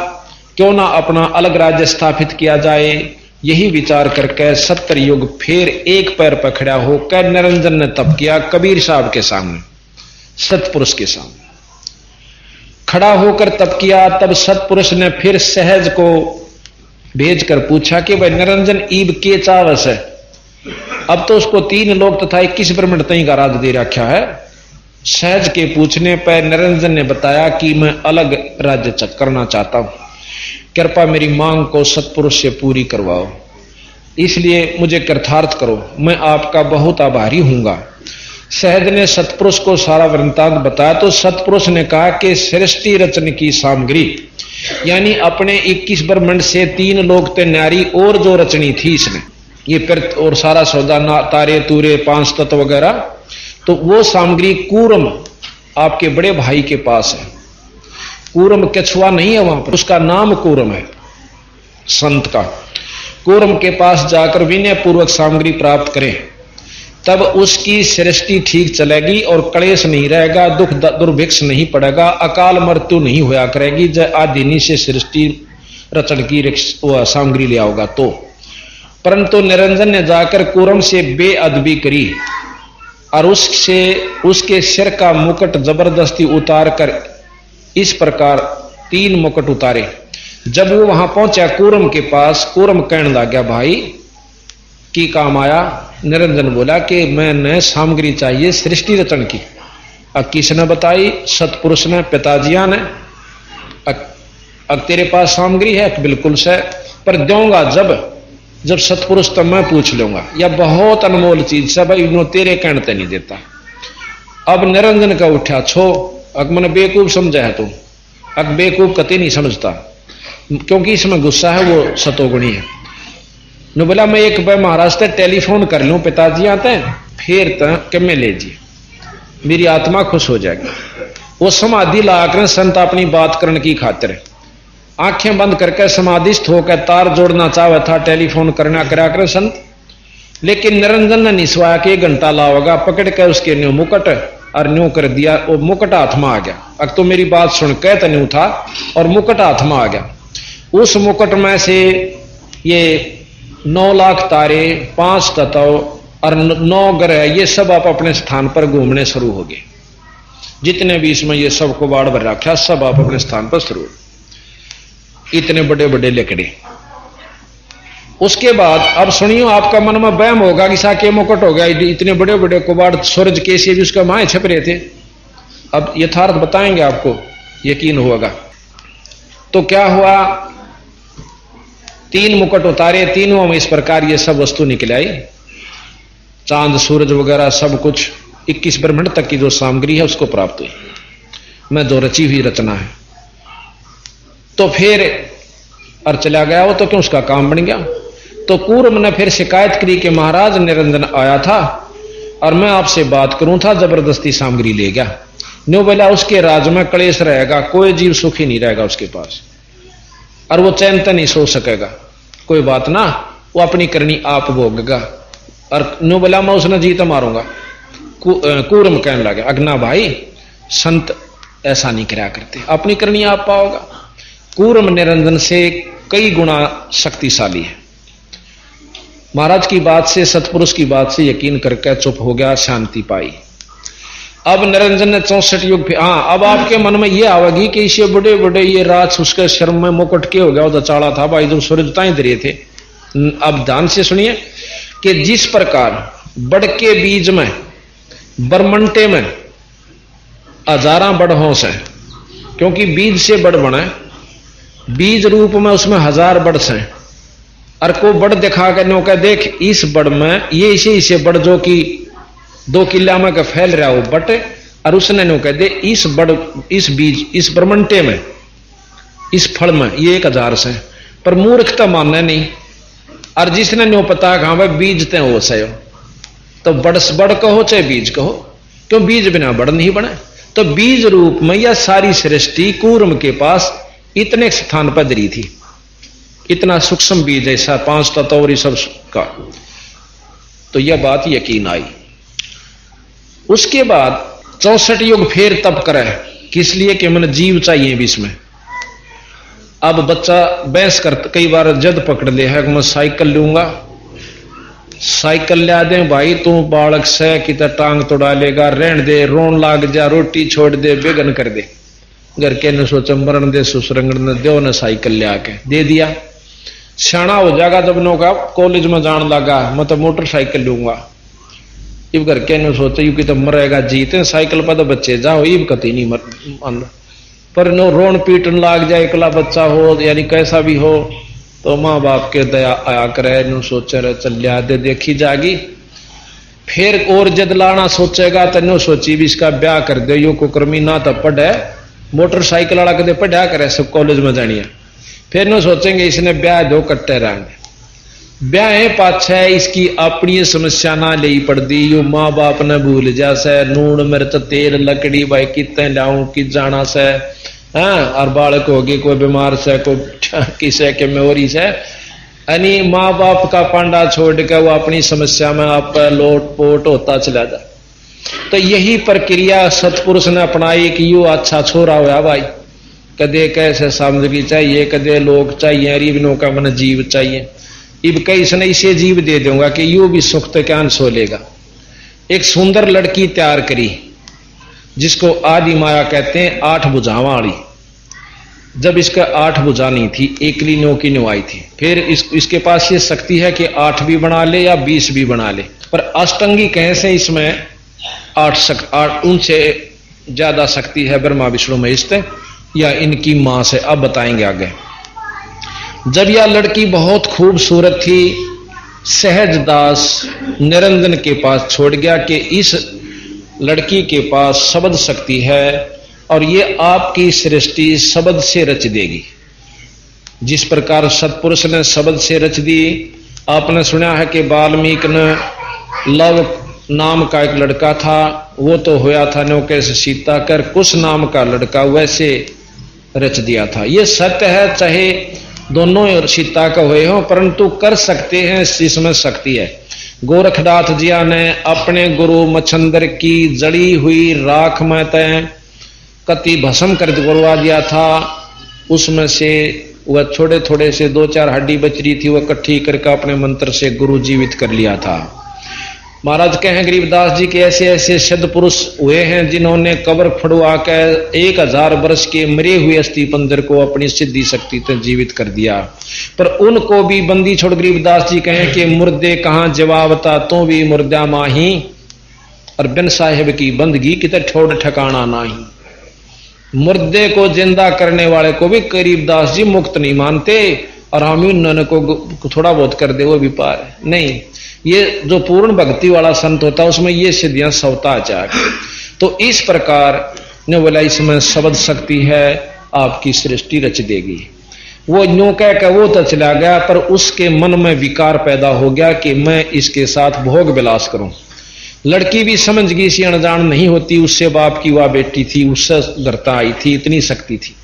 क्यों ना अपना अलग राज्य स्थापित किया जाए। यही विचार करके 70 युग फिर एक पैर पर खड़ा होकर निरंजन ने तप किया कबीर साहब के सामने, सतपुरुष के सामने खड़ा होकर तप किया। तब सतपुरुष ने फिर सहज को भेजकर पूछा कि भाई निरंजन ईब के चावस है। अब तो उसको 3 लोक तथा 21 ब्रह्मांड तई का राज दे रखा है। सहज के पूछने पर निरंजन ने बताया कि मैं अलग राज्य करना चाहता हूं, कृपा मेरी मांग को सतपुरुष से पूरी करवाओ, इसलिए मुझे कृतार्थ करो, मैं आपका बहुत आभारी हूंगा। सहज ने सतपुरुष को सारा वृत्तांत बताया तो सतपुरुष ने कहा कि सृष्टि रचन की सामग्री यानी अपने 21 ब्रह्मांड से 3 लोक ते न्यारी और जो रचनी थी इसने, ये प्रत और सारा सौदा तारे तूरे 5 तत्व वगैरह, तो वो सामग्री कूर्म आपके बड़े भाई के पास है। कूर्म कछुआ नहीं है वहां पर, उसका नाम कूर्म है संत का। कूर्म के पास जाकर विनय पूर्वक सामग्री प्राप्त करें, तब उसकी सृष्टि ठीक चलेगी और क्लेश नहीं रहेगा, दुख दुर्भिक्ष नहीं पड़ेगा, अकाल मृत्यु नहीं होया करेगी। जब आदिनी से सृष्टि रचन की सामग्री ले आओगा तो। परंतु निरंजन ने जाकर कूर्म से बेअदबी करी और उसके सिर का मुकुट जबरदस्ती उतार कर इस प्रकार 3 मुकुट उतारे। जब वो वहां पहुंचा कूर्म के पास, कूर्म कहने लगा भाई की काम आया। निरंजन बोला कि मैंने सामग्री चाहिए सृष्टि रचन की। अब किसने बताई? सतपुरुष ने, पिताजिया ने। अब तेरे पास सामग्री है? बिल्कुल से, पर दूंगा जब सतपुरुष तो मैं पूछ लूंगा, या बहुत अनमोल चीज से भाई नो तेरे कहते नहीं देता। अब निरंजन का उठा छो अग मैंने बेवकूफ समझा है तू, अग बेवकूफ कते नहीं समझता, क्योंकि इसमें गुस्सा है वो सतोगुणी है। नो बोला मैं एक बार महाराज से टेलीफोन कर लूं, पिताजी आते हैं फिर तक में ले जी, मेरी आत्मा खुश हो जाएगी। वो समाधि लाकर संत अपनी बात करने की खातिर आंखें बंद करके समाधिस्थ होकर तार जोड़ना चाहे था, टेलीफोन करना करा कर संत। लेकिन निरंजन ने निस्वाया कि 1 घंटा लाओगा, पकड़ कर उसके न्यू मुकुट और न्यू कर दिया। वो मुकुट हाथ में आ गया। अब तो मेरी बात सुन के तो न्यू था और मुकुट हाथ में आ गया। उस मुकुट में से ये 9 लाख तारे, 5 तत्व और 9 ग्रह, ये सब आप अपने स्थान पर घूमने शुरू हो गए। जितने भी इसमें ये सब को बाढ़ भर रखा, सब आप अपने स्थान पर शुरू। इतने बड़े बड़े लकड़े। उसके बाद अब सुनियो, आपका मन में वहम होगा कि साके मुकुट हो गया, इतने बड़े बड़े कुबाड़ सूरज कैसे भी उसका माए छप रहे थे। अब यथार्थ बताएंगे आपको, यकीन होगा। तो क्या हुआ, 3 मुकुट उतारे, तीनों में इस प्रकार ये सब वस्तु निकल आई, चांद सूरज वगैरह सब कुछ। 21 ब्रह्मांड तक की जो सामग्री है उसको प्राप्त हुई, मैं जो रची हुई रचना है। तो फिर और चला गया वो, तो क्यों उसका काम बन गया। तो कूर्म ने फिर शिकायत करी कि महाराज निरंजन आया था और मैं आपसे बात करूं था, जबरदस्ती सामग्री ले गया। न्यू बोला उसके राज में क्लेश रहेगा, कोई जीव सुखी नहीं रहेगा उसके पास, और वो चैन तो नहीं सो सकेगा। कोई बात ना, वो अपनी करनी आप भोगेगा। और न्यू बोला मैं उसने जीत मारूंगा। कूर्म कहने लगे अगना भाई संत ऐसा नहीं करा करते, अपनी करनी आप पाओगा। कूर्म निरंजन से कई गुना शक्तिशाली है। महाराज की बात से, सतपुरुष की बात से यकीन करके चुप हो गया, शांति पाई। अब निरंजन ने 64 युग फिर, हाँ अब आपके मन में ये आवेगी कि इसे बड़े बड़े ये राज उसके शर्म में मुकुट के हो गया, वो चाड़ा था भाई जो सूरज ताई दे थे। अब ध्यान से सुनिए कि जिस प्रकार बड़ के बीज में, बरमंटे में 1000 बड़ होश है, क्योंकि बीज से बड़ बने, बीज रूप में उसमें 1000 बड़ हैं। और को बड़ दिखा कर नो कह देख इस बड़ में ये इसे बड़ जो कि 2 किला में का फैल रहा हो बट, और उसने नो कह दे इस बीज, इस ब्रह्मंडे में, इस फल में ये 1000 से, पर मूर्खता मानना नहीं। और जिसने नो पता कहां भाई बीज ते हो सयो, तो बड़ कहो चाहे बीज कहो, क्यों बीज बिना बड़ नहीं बने। तो बीज रूप में यह सारी सृष्टि कूर्म के पास इतने स्थान पर धरी थी, इतना सूक्ष्म बीज ऐसा 5 तत्व और सब का। तो यह बात यकीन आई। उसके बाद 64 युग फिर तप करे, किस लिए कि मैंने जीव चाहिए भी इसमें। अब बच्चा बहस कर, कई बार जद पकड़ ले है कि मैं साइकिल लूंगा, साइकिल ला दे भाई, तू बालक से कि टांग तोड़ा लेगा, रहन दे, रोन लाग जा, रोटी छोड़ दे, बेगन कर दे। घर के ने सोचा मरण दे, सुसरंगण ने दो न साइकिल ले आके दे दिया। सियाना हो जाएगा जब नो का कॉलेज में जान लगा, मैं तो मोटरसाइकिल लूंगा। इब घर के ने सोचा यू कि तो मरेगा जीते साइकिल पर तो बच्चे जाओ, इब कती नहीं मर, पर नो रोन पीटन लाग जाए, इकला बच्चा हो यानी कैसा भी हो, तो माँ बाप के दया आया करे, नु सोचे रहे चल लिया दे, देखी जागी। फिर और जद लाना सोचेगा तो नो सोची भी इसका ब्याह कर दे, यो को कर्मी ना तो पढ़े, मोटरसाइकिल वाला कदे पढ़ा करे सब कॉलेज में जानिए। फिर नो सोचेंगे इसने ब्याह दो कट्टे रहेंगे, ब्याह है पाछा है इसकी अपनी समस्या ना ले पड़ दी, यू माँ बाप ने भूल जा से, नून मिर्च तेल लकड़ी भाई कितने लाऊं कि जाना से, हाँ, और बालक होगी कोई बीमार से, कोई किसे के मेरी से, यानी माँ बाप का पांडा छोड़ के वो अपनी समस्या में आप लोट पोट होता चला जाए। तो यही प्रक्रिया सतपुरुष ने अपनाई कि यू अच्छा छोरा हुआ भाई, कदे कैसे सामग्री चाहिए, कदे लोग चाहिए, रिबनों का मन जीव चाहिए, इब कई इसने इसे जीव दे दूंगा कि यू भी सुख ज्ञान सो लेगा। एक सुंदर लड़की तैयार करी जिसको आदि माया कहते हैं, 8 भुजावां वाली। जब इसका 8 भुजा नहीं थी, एकली नो की नो आई थी। फिर इसके पास ये शक्ति है कि 8 भी बना ले या 20 भी बना ले, पर अष्टंगी कहे से इसमें 8 उनसे ज्यादा शक्ति है ब्रह्मा विष्णु महेश या इनकी मां से। अब बताएंगे आगे। जब यह लड़की बहुत खूबसूरत थी, सहजदास निरंजन के पास छोड़ गया कि इस लड़की के पास शब्द शक्ति है और ये आपकी सृष्टि शब्द से रच देगी। जिस प्रकार सतपुरुष ने शब्द से रच दी। आपने सुना है कि वाल्मीकि ने लव नाम का एक लड़का था, वो तो होया था नो कैसे सीता कर, कुश नाम का लड़का वैसे रच दिया था। ये सत्य है, चाहे दोनों सीता का हुए हो, परंतु कर सकते हैं, इसमें शक्ति है। गोरखनाथ जिया ने अपने गुरु मच्छंदर की जड़ी हुई राख में तय कति भस्म कर करवा दिया था। उसमें से वह थोड़े थोड़े से 2-4 हड्डी बच रही थी, वह इकट्ठी करके अपने मंत्र से गुरु जीवित कर लिया था। महाराज कहें गरीबदास जी के ऐसे ऐसे सिद्ध पुरुष हुए हैं जिन्होंने कब्र फड़वा कर 1000 वर्ष के मरे हुए अस्थि पंजर को अपनी सिद्धि शक्ति से जीवित कर दिया। पर उनको भी बंदी छोड़ गरीबदास जी कहें कि मुर्दे कहां जवाबता तो भी मुर्दा माही, और बिन साहेब की बंदगी कितने ठोड़ ठिकाना नाही। मुर्दे को जिंदा करने वाले को भी गरीबदास जी मुक्त नहीं मानते, और हम उन्होंने को थोड़ा बहुत कर दे वो भी पार नहीं। ये जो पूर्ण भक्ति वाला संत होता है उसमें ये सिद्धियां सवता चाह। तो इस प्रकार ने बोला इसमें शब्द शक्ति है, आपकी सृष्टि रच देगी। वो न्यू कह के वो तो चला गया, पर उसके मन में विकार पैदा हो गया कि मैं इसके साथ भोग विलास करूं। लड़की भी समझ गई, सी अनजान नहीं होती, उससे बाप की वह बेटी थी, उससे डरता आई थी, इतनी शक्ति थी।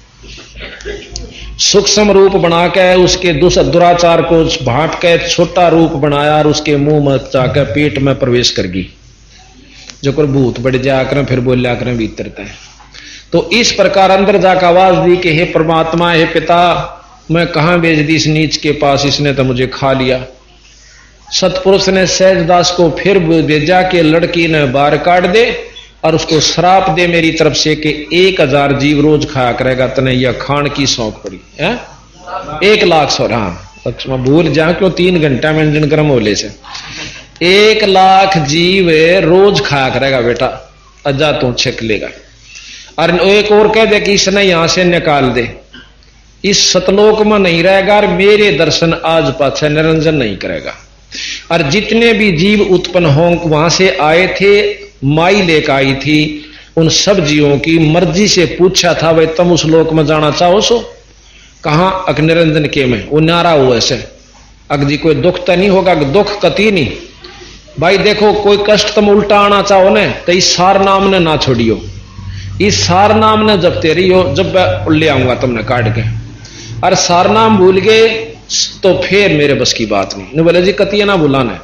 सूक्ष्म रूप बना के उसके दुराचार को भांप के छोटा रूप बनाया और उसके मुंह में जाकर पेट में प्रवेश कर गई, जो कर भूत बढ़ जाकर फिर बोलिया करें भीतर तय। तो इस प्रकार अंदर जाकर आवाज दी कि हे परमात्मा, हे पिता, मैं कहां भेज दी इस नीच के पास, इसने तो मुझे खा लिया। सतपुरुष ने सहजदास को फिर भेजा कि लड़की ने बाहर काट दे और उसको श्राप दे मेरी तरफ से कि 1000 जीव रोज खाया करेगा, तने यह खान की शौक पड़ी है। 1,00,000 सौ, हाँ भूल जा क्यों 3 घंटा में इंजन गर्म होले से 1,00,000 जीव रोज खाया करेगा बेटा, अजा तू छिक लेगा। और एक और कह दे कि इसने यहां से निकाल दे, इस सतलोक में नहीं रहेगा और मेरे दर्शन आज पाछे निरंजन नहीं करेगा। और जितने भी जीव उत्पन्न हो वहां से आए थे, माई लेकर आई थी, उन सब जीवों की मर्जी से पूछा था, भाई तुम उस लोक में जाना चाहो सो? कहां? अग्निरंजन के में। वो नारा हुआ ऐसे, अग जी कोई दुख तो नहीं होगा? दुख कती नहीं भाई। देखो कोई कष्ट तुम उल्टा आना चाहो न तो इस सार नाम ने ना छोड़ियो, इस सार नाम ने जपते रहियो, जब ले आऊंगा तुमने काट के। और सार नाम भूल गए तो फिर मेरे बस की बात नहीं। ने बोले जी कतिया ना बुलाना।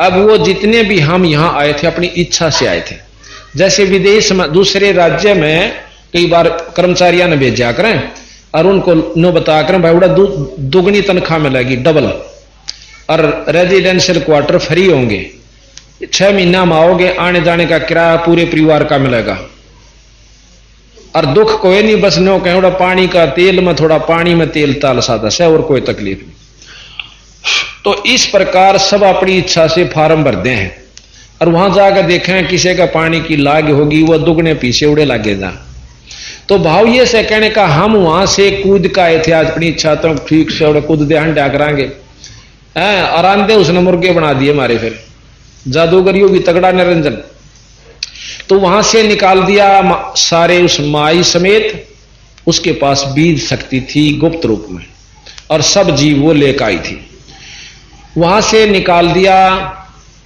अब वो जितने भी हम यहां आए थे अपनी इच्छा से आए थे। जैसे विदेश में दूसरे राज्य में कई बार कर्मचारियों ने भेजा करें और उनको नो बता करें भाई बड़ा दुगनी तनख्वाह मिलेगी, डबल, और रेजिडेंशियल क्वार्टर फ्री होंगे, 6 महीना में आओगे, आने जाने का किराया पूरे परिवार का मिलेगा, और दुख कोई नहीं, बस नो कहें थोड़ा पानी का तेल में, थोड़ा पानी में तेल ताल सादा से, और कोई तकलीफ नहीं। तो इस प्रकार सब अपनी इच्छा से फार्म भरते हैं और वहां जाकर देखें किसी का पानी की लाग होगी, वह दुगने पीछे उड़े लागे जा। तो भाव ये से कहने का हम वहां से कूद का आए थे, आज अपनी इच्छा तो ठीक से उड़े कूद दे हंडा करांगे, और आंधे उसने मुर्गे बना दिए हमारे, फिर जादूगरी होगी तगड़ा निरंजन। तो वहां से निकाल दिया सारे उस माई समेत, उसके पास बीज शक्ति थी गुप्त रूप में, और सब जीव वो लेकर आई थी। वहां से निकाल दिया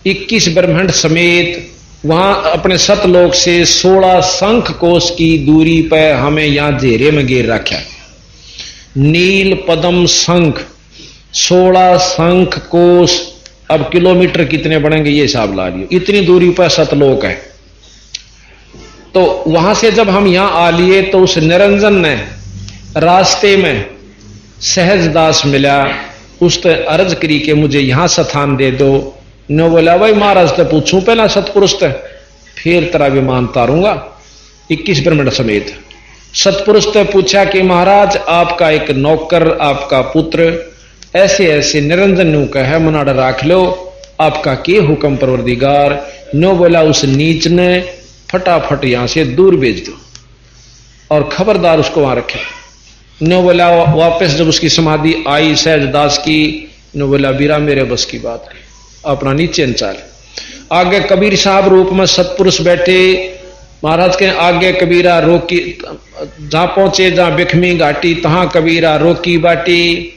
21 ब्रह्मांड समेत, वहां अपने सतलोक से 16 शंख कोश की दूरी पर हमें यहां घेरे में घेर रखा। नील पद्म शंख, 16 शंख कोश। अब किलोमीटर कितने बढ़ेंगे ये हिसाब ला लियो, इतनी दूरी पर सतलोक है। तो वहां से जब हम यहां आ लिए तो उस निरंजन ने रास्ते में सहजदास मिला, उसने अर्ज करी कि मुझे यहां स्थान दे दो। नो बोला भाई महाराज तो पूछूं पहला सतपुरुष ते, फिर तेरा विमान तारूंगा 21 ब्रह्मांड समेत। सतपुरुष ने पूछा कि महाराज आपका एक नौकर, आपका पुत्र ऐसे ऐसे निरंजन नु कहे मनाड़ा राख लो, आपका के हुक्म परवरदिगार। नो बोला उस नीच ने फटाफट यहां से दूर भेज दो और खबरदार उसको वहां रखे। नो बोला वापस जब उसकी समाधि आई सहजदास की, नो बोला बीरा मेरे बस की बात है, अपना नीचे चाल। आगे कबीर साहब रूप में सतपुरुष बैठे, महाराज के आगे कबीरा रोकी, जहां पहुंचे जहां बिखमी घाटी तहां कबीरा रोकी बाटी।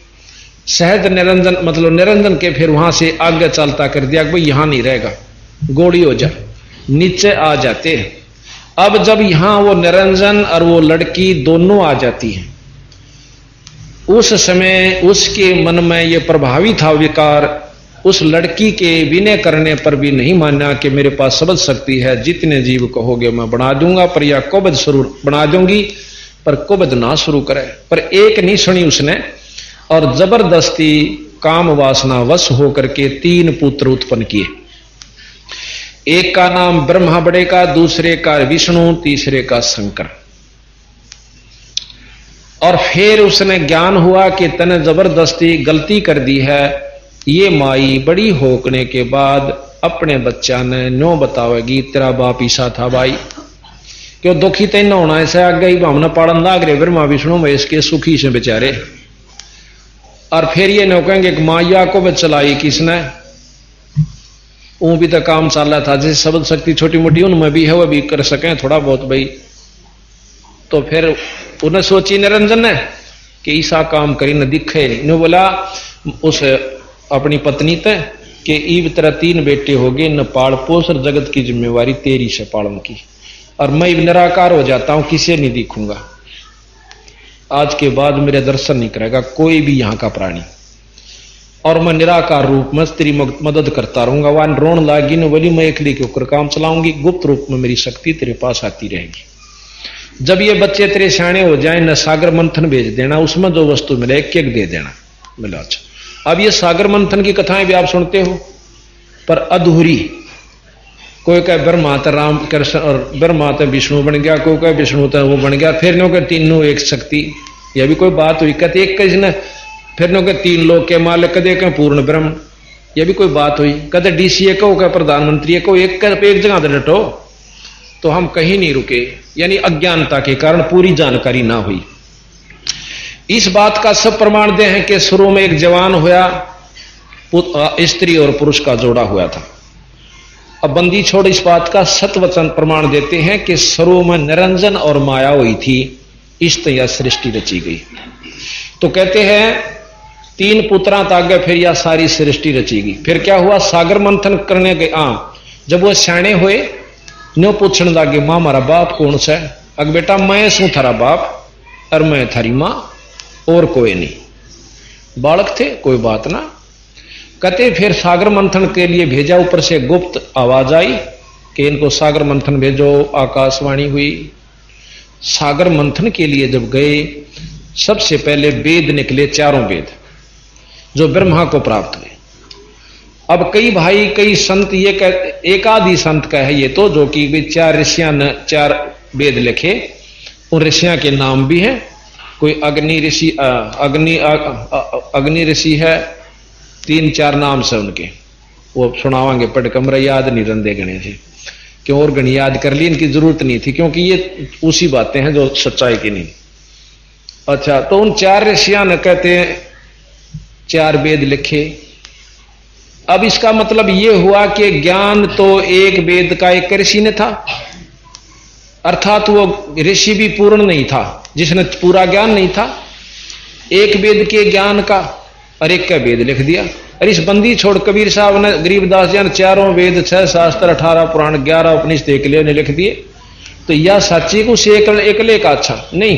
सहज निरंजन मतलब निरंजन के फिर वहां से आगे चलता कर दिया, भाई यहां नहीं रहेगा, गोड़ी हो जा, नीचे आ जाते। अब जब यहां वो निरंजन और वो लड़की दोनों आ जाती हैं, उस समय उसके मन में ये प्रभावी था विकार, उस लड़की के विनय करने पर भी नहीं माना कि मेरे पास सबद शक्ति है, जितने जीव कहोगे मैं बना दूंगा, पर यह कुबद शुरू बना दूंगी, पर कुबद ना शुरू करे। पर एक नहीं सुनी उसने, और जबरदस्ती काम वासना वश होकर के 3 पुत्र उत्पन्न किए। एक का नाम ब्रह्मा बड़े का, दूसरे का विष्णु, तीसरे का शंकर। और फिर उसने ज्ञान हुआ कि तने जबरदस्ती गलती कर दी है। ये माई बड़ी होकने के बाद अपने बच्चा ने नो बतावेगी तेरा बाप ईसा था भाई, क्यों दुखी तेन होना ऐसे आगे ही भावना पाड़न लाग रहे ब्रह्मा विष्णु महेश के सुखी से बेचारे। और फिर ये नो कहेंगे कि माया को भी चलाई किसने, वो भी तो काम चल रहा था, जैसे शब्द शक्ति छोटी मोटी उनमें भी है, वह भी कर सके थोड़ा बहुत भाई। तो फिर उन्हें सोची निरंजन ने कि ईसा काम करी न दिखे। ने बोला उस अपनी पत्नी ते कि ईब तरह 3 बेटे हो गए, न पाल पोष और जगत की जिम्मेवारी तेरी से पालन की, और मैं निराकार हो जाता हूं, किसे नहीं दिखूंगा, आज के बाद मेरे दर्शन नहीं करेगा कोई भी यहां का प्राणी, और मैं निराकार रूप में तेरी मदद करता रहूंगा। वहां रोन लागी न बोली मैं एकली के ऊपर काम चलाऊंगी, गुप्त रूप में मेरी शक्ति तेरे पास आती रहेगी। जब ये बच्चे तेरे सियाने हो जाए न सागर मंथन भेज देना, उसमें जो वस्तु मिले एक दे देना। मिला अच्छा। अब ये सागर मंथन की कथाएं भी आप सुनते हो, पर अधूरी। कोई कहे ब्रह्मा तो राम कृष्ण और ब्रह्मा तो विष्णु बन गया, कोई कहे विष्णु तो वो बन गया, फिर नो के तीनों एक शक्ति, यह भी कोई बात हुई। कहते एक किसने, फिर नो के 3 लोग के मालिक, कदे के पूर्ण ब्रह्म, यह भी कोई बात हुई। कहते डीसीए को क्या प्रधानमंत्री को एक जगह डटो, तो हम कहीं नहीं रुके, यानी अज्ञानता के कारण पूरी जानकारी ना हुई। इस बात का सब प्रमाण दे हैं कि शुरू में एक जवान होया, स्त्री और पुरुष का जोड़ा हुआ था। अब बंदी छोड़ इस बात का सतवचन प्रमाण देते हैं कि सर्व में निरंजन और माया हुई थी, इस तरह सृष्टि रची गई। तो कहते हैं 3 पुत्रां तागे फिर यह सारी सृष्टि रचीगी। फिर क्या हुआ, सागर मंथन करने गए। जब वो सियाणे हुए नो पूछने लगे, मां मारा बाप कौन सा है? अग बेटा मैं सू थारा बाप और मैं थारी मां, और कोई नहीं। बालक थे, कोई बात ना। कहते फिर सागर मंथन के लिए भेजा, ऊपर से गुप्त आवाज आई कि इनको सागर मंथन भेजो। आकाशवाणी हुई। सागर मंथन के लिए जब गए, सबसे पहले वेद निकले, 4 वेद जो ब्रह्मा को प्राप्त हुए। अब कई भाई कई संत ये एक आदि संत का है ये तो, जो कि 4 ऋषियां ने 4 वेद लिखे। उन ऋषियां के नाम भी हैं। कोई अग्नि ऋषि, अग्नि ऋषि है, 3-4 नाम से उनके, वो सुनावांगे पढ़ कमरा याद नहीं रंदे गणे थे क्यों, और गणी याद कर ली, इनकी जरूरत नहीं थी क्योंकि ये उसी बातें हैं जो सच्चाई की नहीं। अच्छा, तो उन 4 ऋषियां ने कहते हैं 4 वेद लिखे। अब इसका मतलब यह हुआ कि ज्ञान तो एक वेद का एक ऋषि ने था, अर्थात वो ऋषि भी पूर्ण नहीं था जिसने पूरा ज्ञान नहीं था। एक वेद के ज्ञान का और एक का वेद लिख दिया। और इस बंदी छोड़ कबीर साहब ने, गरीबदास जी ने 4 वेद, 6 शास्त्र, 18 पुराण, 11 उपनिषद एक ने लिख दिए। तो यह सच्ची को एकले का अच्छा नहीं।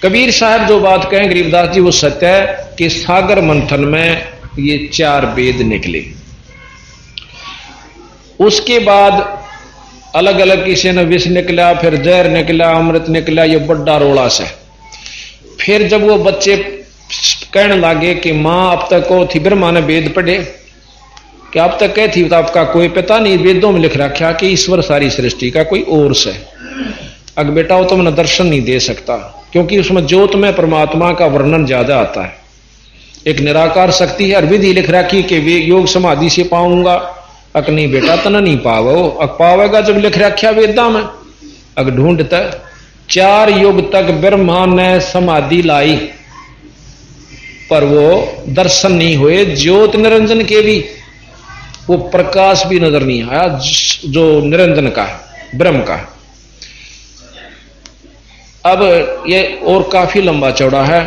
कबीर साहब जो बात कहें गरीबदास जी, वो सत्य है कि सागर मंथन में ये 4 वेद निकले। उसके बाद अलग अलग किसी ने विष निकला, फिर जहर निकला, अमृत निकला, ये बड़ा रोला से। फिर जब वो बच्चे कहने लगे कि मां अब तक को थी, ब्रह्मा ने वेद पढ़े कि अब तक कह थी, तो आपका कोई पता नहीं, वेदों में लिख रखा कि ईश्वर सारी सृष्टि का कोई और से। अग बेटा वो तुमने दर्शन नहीं दे सकता, क्योंकि उसमें ज्योत में परमात्मा का वर्णन ज्यादा आता है। एक निराकार शक्ति है और विधि लिख रखी कि वे योग समाधि से पाऊंगा। अक नहीं बेटा तना नहीं पावो, अक पावेगा जब लिख रखा वेदा में। अग ढूंढता 4 युग तक ब्रह्मा ने समाधि लाई पर वो दर्शन नहीं हुए। ज्योत निरंजन के भी वो प्रकाश भी नजर नहीं आया जो निरंजन का है, ब्रह्म का है। अब ये और काफी लंबा चौड़ा है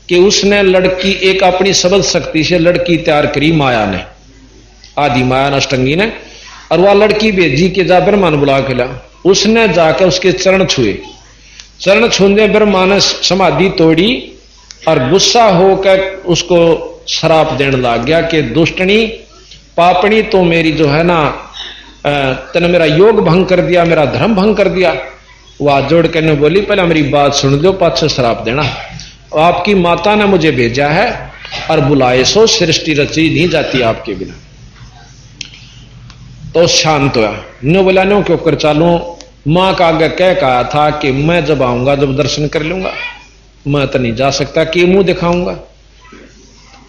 कि उसने लड़की, एक अपनी सबल शक्ति से लड़की तैयार करी माया ने, आदि माया अष्टंगी ने, और वह लड़की भेजी के जा ब्रह्मा ने बुला के ला। उसने जाकर उसके चरण छुए। चरण छूने ब्रह्मा ने समाधि तोड़ी और गुस्सा होकर उसको श्राप देने लग गया कि दुष्टनी पापणी, तो मेरी जो है ना, तने मेरा योग भंग कर दिया, मेरा धर्म भंग कर दिया। वह जोड़ के ने बोली, पहले मेरी बात सुन लो, पाछे श्राप देना। आपकी माता ने मुझे भेजा है और बुलाए सो, सृष्टि रची नहीं जाती आपके बिना। तो शांत हुआ। नो बोला नो क्यों कर चालू, मां का आगे कह कहा था कि मैं जब आऊंगा जब दर्शन कर लूंगा, मैं तो नहीं जा सकता कि मुंह दिखाऊंगा।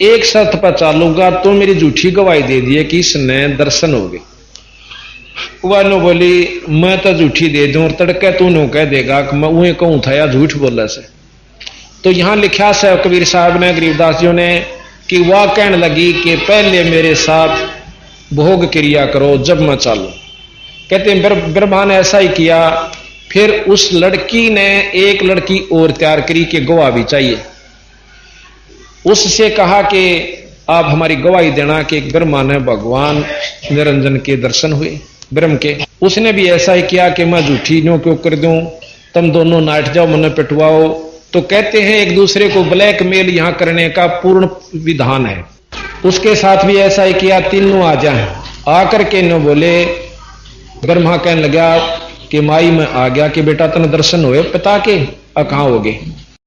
एक शर्त पर चालूंगा, तो मेरी झूठी गवाही दे दी कि इसने दर्शन हो गए। वह नो बोली मैं तो झूठी दे दूं और तड़के तू नो कह देगा कि मैं वही कहूं था या झूठ बोला से। तो यहां लिखा से कबीर साहब ने, गरीबदास जी ने, कि वह कहने लगी कि पहले मेरे साथ भोग क्रिया करो जब मैं चालू। कहते हैं ब्रह्मा ने ऐसा ही किया। फिर उस लड़की ने एक लड़की और तैयार करी कि गवाह भी चाहिए। उससे कहा कि आप हमारी गवाही देना कि ब्रह्मा ने भगवान निरंजन के दर्शन हुए ब्रह्म के। उसने भी ऐसा ही किया कि मैं झूठी न्यों क्यों कर दूं, तुम दोनों नाट जाओ, मन पिटवाओ। तो कहते हैं एक दूसरे को ब्लैकमेल यहां करने का पूर्ण विधान है। उसके साथ भी ऐसा ही किया, तीनों आ जाए। आकर के नो बोले, ब्रह्मा कहने लगा कि माई में आ गया कि बेटा तने दर्शन हुए, पता के कहां हो गए।